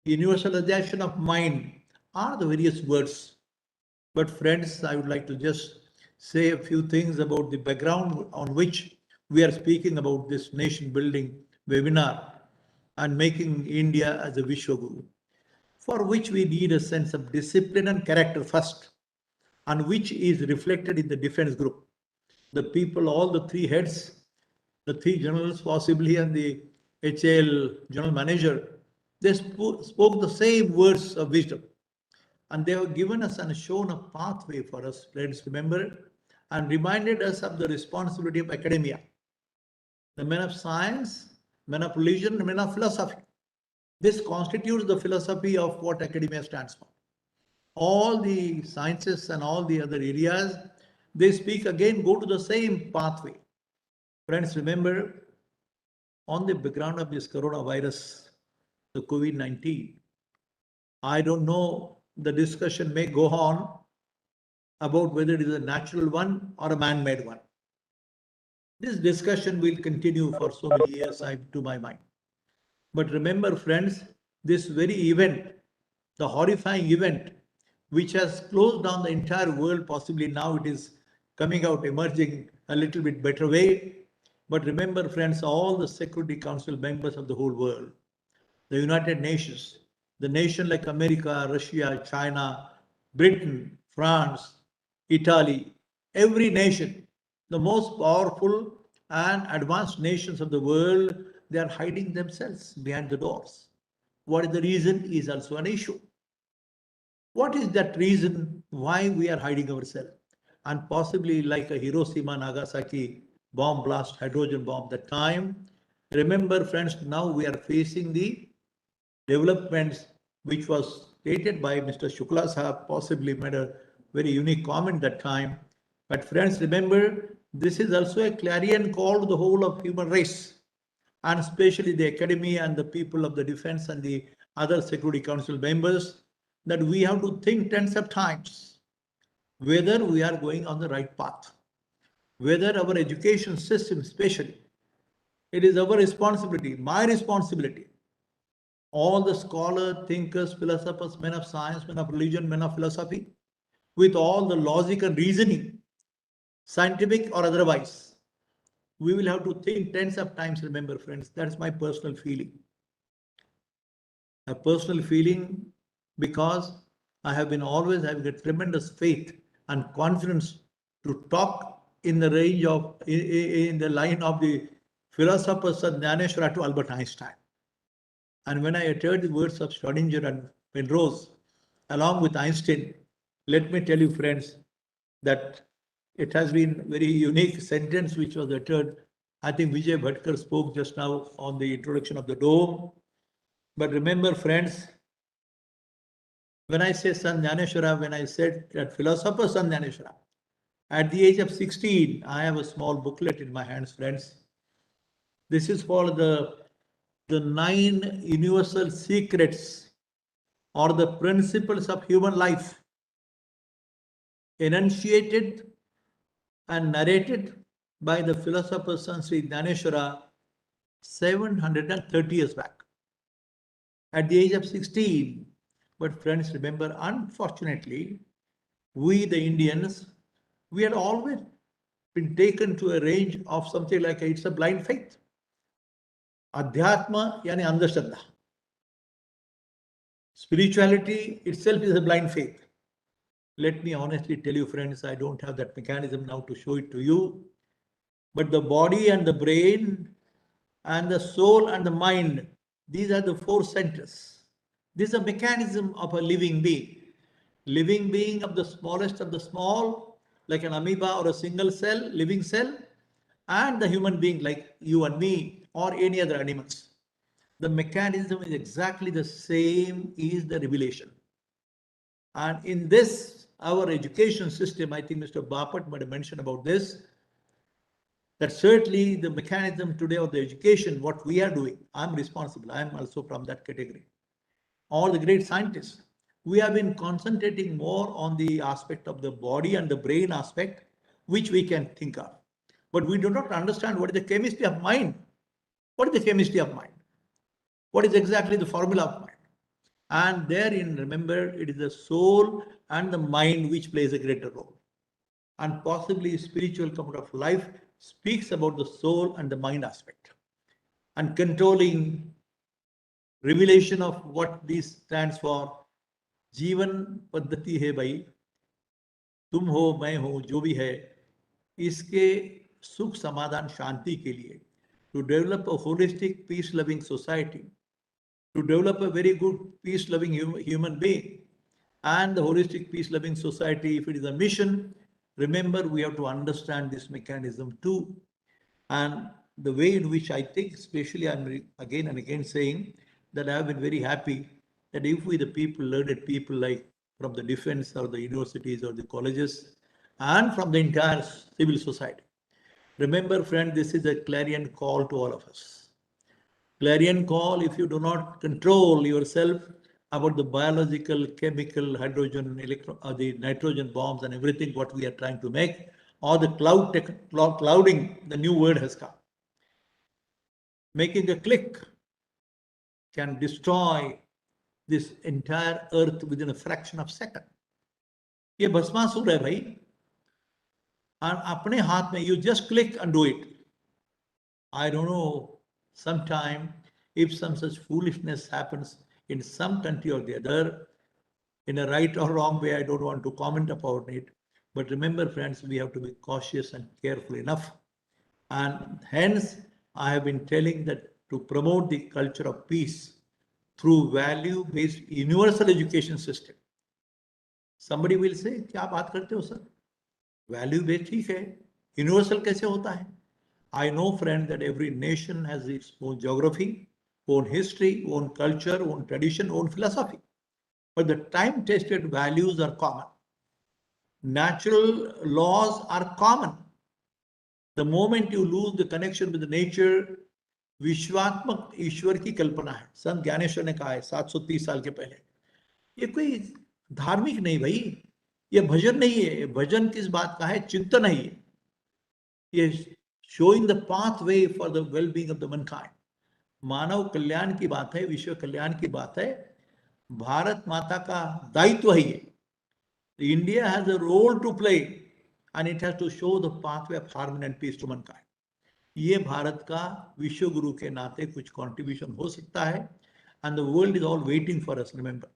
N: universalization of mind are the various words. But friends, I would like to just say a few things about the background on which we are speaking about this nation building webinar and making India as a Vishwaguru, for which we need a sense of discipline and character first, and which is reflected in the defense group. The people, all the three heads, the three generals possibly, and the HAL general manager, they spoke the same words of wisdom. And they have given us and shown a pathway for us, friends, remember, and reminded us of the responsibility of academia. The men of science, men of religion, men of philosophy. This constitutes the philosophy of what academia stands for. All the sciences and all the other areas, they speak again, go to the same pathway. Friends, remember, on the background of this coronavirus, the COVID-19, I don't know, the discussion may go on about whether it is a natural one or a man-made one. This discussion will continue for so many years, to my mind. But remember, friends, this very event, the horrifying event, which has closed down the entire world, possibly now it is coming out, emerging a little bit better way. But remember, friends, all the Security Council members of the whole world, the United Nations, the nation like America, Russia, China, Britain, France, Italy, every nation, the most powerful and advanced nations of the world, they are hiding themselves behind the doors. What is the reason is also an issue. What is that reason why we are hiding ourselves? And possibly like a Hiroshima, Nagasaki bomb blast, hydrogen bomb that time. Remember, friends, now we are facing the developments which was stated by Mr. Shukla Sahab, possibly made a very unique comment that time. But friends, remember, this is also a clarion call to the whole of human race, and especially the academy and the people of the defense and the other Security Council members, that we have to think tens of times whether we are going on the right path, whether our education system especially, it is our responsibility, my responsibility. All the scholars, thinkers, philosophers, men of science, men of religion, men of philosophy, with all the logic and reasoning, scientific or otherwise, we will have to think tens of times, remember friends, that is my personal feeling. A personal feeling because I have been always having a tremendous faith and confidence to talk in the range of, in the line of the philosophers of Jnaneshwara to Albert Einstein. And when I uttered the words of Schrödinger and Penrose, along with Einstein, let me tell you, friends, that it has been very unique sentence which was uttered. I think Vijay Bhatkar spoke just now on the introduction of the dome. But remember, friends, when I say Sant Jnaneshwara, when I said that philosopher Sant Jnaneshwara, at the age of 16, I have a small booklet in my hands, friends. This is for the the 9 universal secrets or the principles of human life enunciated and narrated by the philosopher Sri Dhaneshwara 730 years back. At the age of 16, but friends, remember, unfortunately, we the Indians, we had always been taken to a range of something like it's a blind faith. Adhyatma yani andhashraddha. Spirituality itself is a blind faith. Let me honestly tell you, friends, I don't have that mechanism now to show it to you. But the body and the brain and the soul and the mind, these are the 4 centers. This is a mechanism of a living being. Living being of the smallest of the small, like an amoeba or a single cell, living cell, and the human being like you and me or any other animals. The mechanism is exactly the same is the revelation. And in this, our education system, I think Mr. Bapat might have mentioned about this, that certainly the mechanism today of the education, what we are doing, I'm responsible, I'm also from that category. All the great scientists, we have been concentrating more on the aspect of the body and the brain aspect, which we can think of. But we do not understand what is the chemistry of mind. What is the chemistry of mind? What is exactly the formula of mind? And therein, remember, it is the soul and the mind which plays a greater role. And possibly spiritual comfort of life speaks about the soul and the mind aspect. And controlling revelation of what this stands for, जीवन पद्धति है भाई, तुम हो मैं हो जो भी है, इसके सुख समाधान शांति के लिए, to develop a holistic peace loving society, to develop a very good peace loving human being, and the holistic peace loving society, if it is a mission, remember we have to understand this mechanism too. And the way in which I think, especially I'm again and again saying that I have been very happy that if we the people, learned people like from the defense or the universities or the colleges and from the entire civil society. Remember, friend, this is a clarion call to all of us. Clarion call, if you do not control yourself about the biological, chemical, hydrogen, the nitrogen bombs and everything what we are trying to make, or the clouding, the new word has come. Making a click can destroy this entire earth within a fraction of a second. ये भस्मासुर है भाई, और अपने हाथ में, you just click and do it. I don't know, sometime if some such foolishness happens in some country or the other, in a right or wrong way, I don't want to comment about it. But remember, friends, we have to be cautious and careful enough. And hence, I have been telling that to promote the culture of peace through value-based universal education system. Somebody will say, क्या बात करते हो sir? Value-based ठीक है, universal कैसे होता है? I know, friend, that every nation has its own geography, own history, own culture, own tradition, own philosophy. But the time-tested values are common. Natural laws are common. The moment you lose the connection with the nature, विश्वात्मक ईश्वर की कल्पना है. संत ज्ञानेश्वर ने कहा है 730 साल के पहले. ये कोई धार्मिक नहीं भाई, ये भजन नहीं है. भजन किस बात का है? चिंतन है. ये showing the pathway for the well-being of the mankind. मानव कल्याण की बात है, विश्व कल्याण की बात है. भारत माता का दायित्व है ये. India has a role to play and it has to show the pathway of harmony and peace to mankind. ये भारत का विश्व गुरु के नाते कुछ contribution हो सकता है, and the world is all waiting for us. Remember,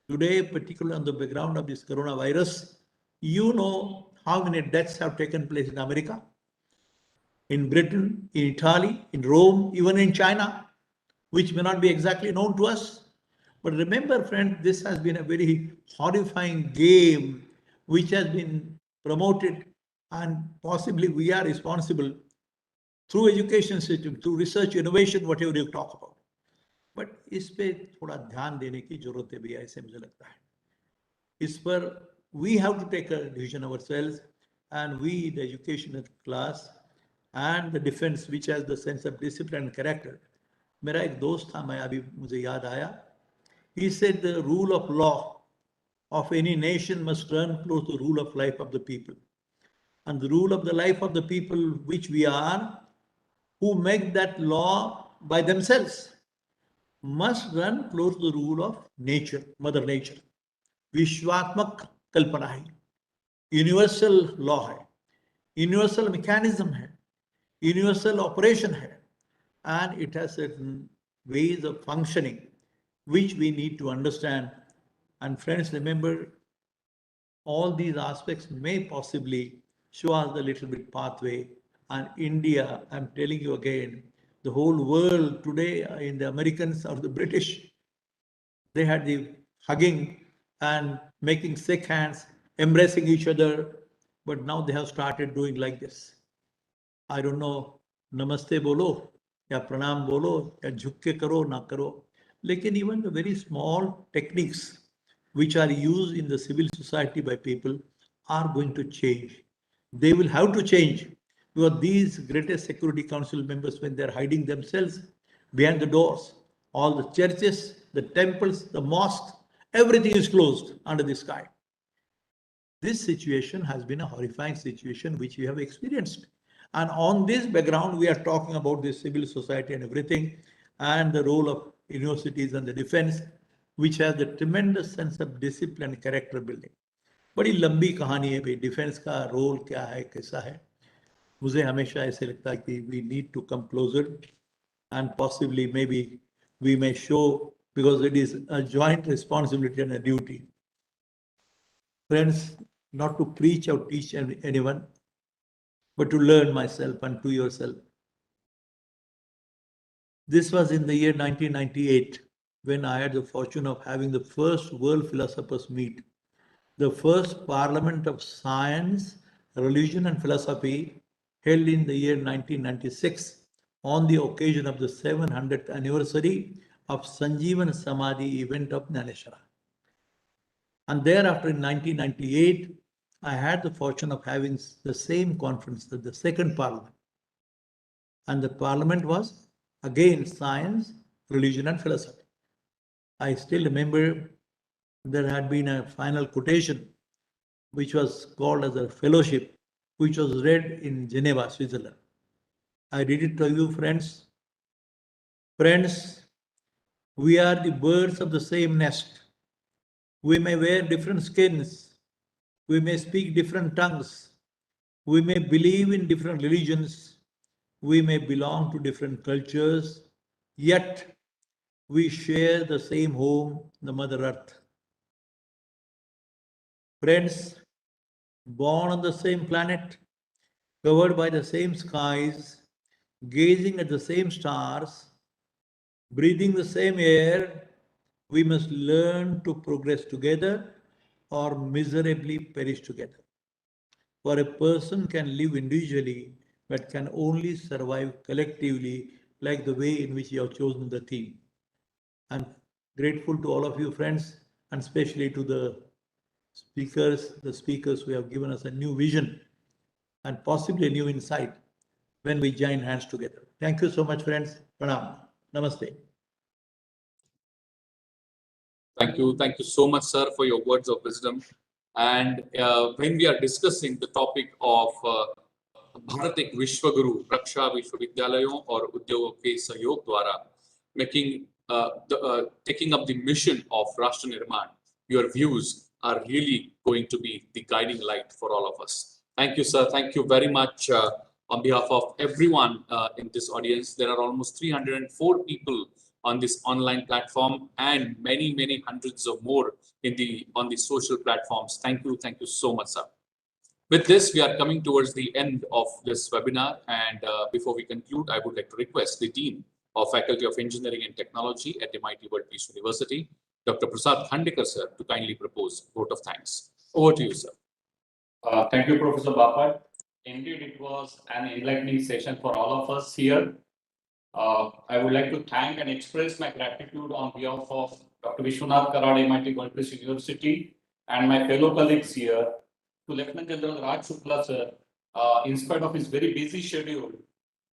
N: today, particularly on the background of this coronavirus, you know how many deaths have taken place in America, in Britain, in Italy, in Rome, even in China, which may not be exactly known to us. But remember, friend, this has been a very horrifying game which has been promoted, and possibly we are responsible through education system, through research, innovation, whatever you talk about. But इस पे थोड़ा ध्यान देने की जरूरत है भी, ऐसे मुझे लगता है. इस पर we have to take a decision ourselves, and we, the educational class and the defense, which has the sense of discipline and character, मेरा एक दोस्त था, मैं अभी मुझे याद आया, he said the rule of law of any nation must run close to the rule of life of the people. And the rule of the life of the people which we are, who make that law by themselves, must run close to the rule of nature, Mother Nature. विश्वात्मक कल्पना है, universal law है, universal mechanism है, universal operation है, and it has certain ways of functioning which we need to understand. And friends, remember, all these aspects may possibly show us the little bit pathway. And India, I'm telling you again, the whole world today, in the Americans or the British, they had the hugging and making sick hands, embracing each other, but now they have started doing like this. I don't know, namaste bolo, या pranam bolo, या झुक के करो ना करो. लेकिन even the very small techniques which are used in the civil society by people are going to change. They will have to change, because these greatest Security Council members, when they're hiding themselves behind the doors, all the churches, the temples, the mosques, everything is closed under the sky. This situation has been a horrifying situation which we have experienced. And on this background, we are talking about the civil society and everything, and the role of universities and the defense, which has a tremendous sense of discipline and character building. बड़ी लंबी कहानी है भाई, defence का role क्या है, कैसा है. मुझे हमेशा ऐसे लगता है कि we need to come closer, and possibly maybe we may show, because it is a joint responsibility and a duty. Friends, not to preach or teach anyone, but to learn myself and to yourself. This was in the year 1998, when I had the fortune of having the first World Philosophers Meet, the first Parliament of Science, Religion and Philosophy, held in the year 1996 on the occasion of the 700th anniversary of Sanjeevan Samadhi event of Naneshwara. And thereafter in 1998, I had the fortune of having the same conference, the second Parliament. And the Parliament was again science, religion and philosophy. I still remember there had been a final quotation which was called as a fellowship, which was read in Geneva, Switzerland. I read it to you, friends. Friends, we are the birds of the same nest. We may wear different skins. We may speak different tongues. We may believe in different religions. We may belong to different cultures. Yet, we share the same home, the Mother Earth. Friends, born on the same planet, covered by the same skies, gazing at the same stars, breathing the same air, we must learn to progress together or miserably perish together. For a person can live individually, but can only survive collectively, like the way in which you have chosen the theme. I'm grateful to all of you, friends, and especially to the speakers who have given us a new vision and possibly a new insight when we join hands together. Thank you so much, friends. Pranam. Namaste.
B: Thank you so much, sir, for your words of wisdom. And when we are discussing the topic of Bharat एक विश्व गुरु, रक्षा विश्वविद्यालयों और उद्योगों के सहयोग द्वारा taking up the mission of Rashtra Nirman, your views are really going to be the guiding light for all of us. Thank you, sir. Thank you very much on behalf of everyone in this audience. There are almost 304 people on this online platform and many hundreds of more on the social platforms. Thank you so much, sir. With this, we are coming towards the end of this webinar, and before we conclude, I would like to request the Dean of Faculty of Engineering and Technology at MITWPU University, Dr. Prasad Khandekar, sir, to kindly propose vote of thanks. Over to you, sir.
O: Thank you, Professor Bapat. Indeed, it was an enlightening session for all of us here. I would like to thank and express my gratitude on behalf of Dr. Vishwanath Karad, MIT Worldguru University, and my fellow colleagues here, to Lieutenant General Raj Shukla, sir. In spite of his very busy schedule,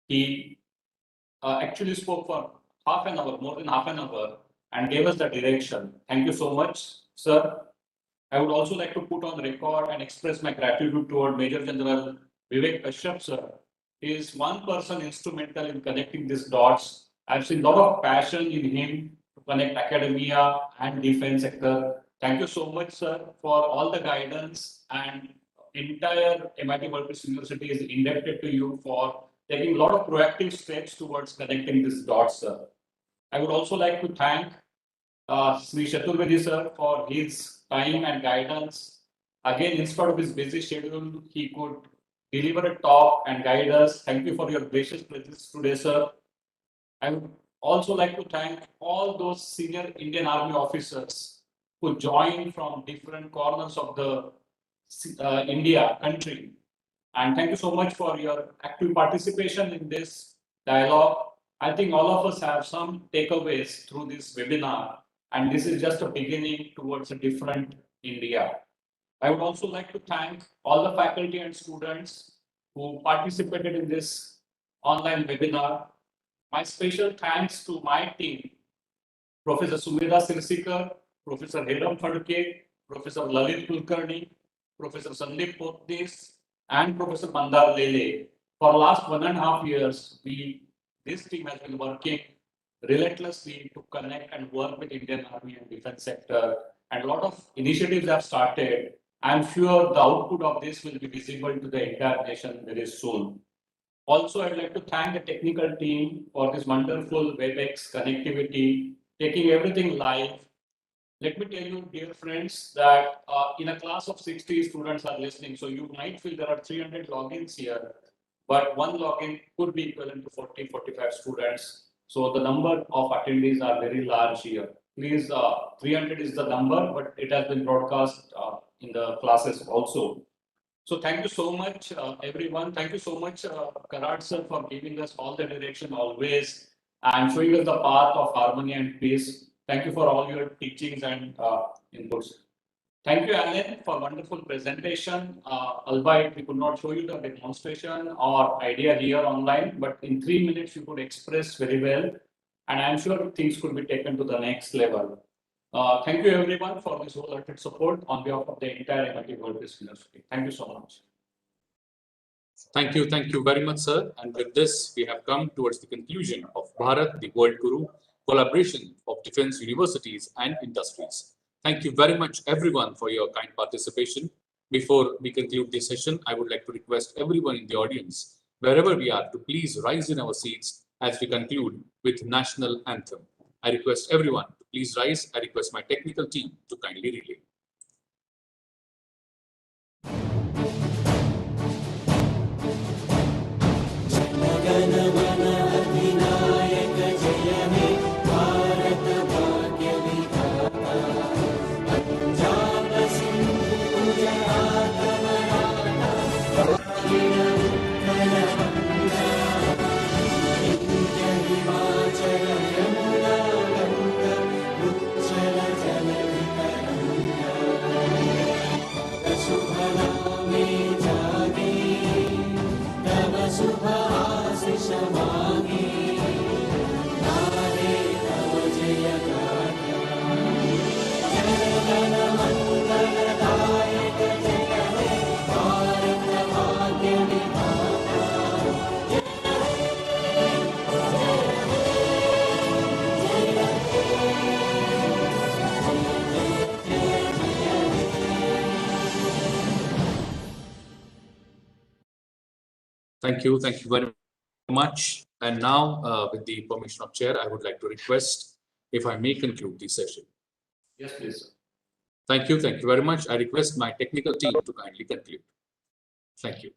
O: he actually spoke for half an hour, more than half an hour, and gave us the direction. Thank you so much, sir. I would also like to put on record and express my gratitude toward Major General Vivek Kashyap, sir. He is one person instrumental in connecting these dots. I've seen a lot of passion in him to connect academia and defense sector. Thank you so much, sir, for all the guidance, and entire MIT World Peace University is indebted to you for taking a lot of proactive steps towards connecting these dots, sir. I would also like to thank Shri Chaturwedi, sir, for his time and guidance. Again, in spite of his busy schedule, he could deliver a talk and guide us. Thank you for your gracious presence today, sir. I would also like to thank all those senior Indian Army officers who joined from different corners of the India country. And thank you so much for your active participation in this dialogue. I think all of us have some takeaways through this webinar, and this is just a beginning towards a different India. I would also like to thank all the faculty and students who participated in this online webinar. My special thanks to my team, Professor Sumedha Sirsikar, Professor Hiram Phadke, Professor Lalit Kulkarni, Professor Sandeep Potnis, and Professor Mandar Lele. For the last 1.5 years, this team has been working relentlessly to connect and work with Indian Army and defense sector, and a lot of initiatives have started. I'm sure the output of this will be visible to the entire nation very soon. Also, I'd like to thank the technical team for this wonderful WebEx connectivity, taking everything live. Let me tell you, dear friends, that in a class of 60 students are listening, so you might feel there are 300 logins here, but one login could be equivalent to 40, 45 students. So the number of attendees are very large here. Please, 300 is the number, but it has been broadcast in the classes also. So thank you so much, everyone. Thank you so much, Karat sir, for giving us all the direction always and showing us the path of harmony and peace. Thank you for all your teachings and inputs. Thank you, Alan, for wonderful presentation. Albeit we could not show you the demonstration or idea here online, but in 3 minutes you could express very well, and I'm sure things could be taken to the next level. Thank you, everyone, for this wholehearted support on behalf of the entire MIT World Peace University. Thank you so much.
B: Thank you very much, sir. And with this, we have come towards the conclusion of Bharat the Worldguru, collaboration of defense universities and industries. Thank you very much, everyone, for your kind participation. Before we conclude this session, I would like to request everyone in the audience, wherever we are, to please rise in our seats as we conclude with National Anthem. I request everyone to please rise. I request my technical team to kindly relay. Thank you very much. And now, with the permission of Chair, I would like to request if I may conclude the session.
O: Yes, please.
B: Thank you very much. I request my technical team to kindly conclude. Thank you.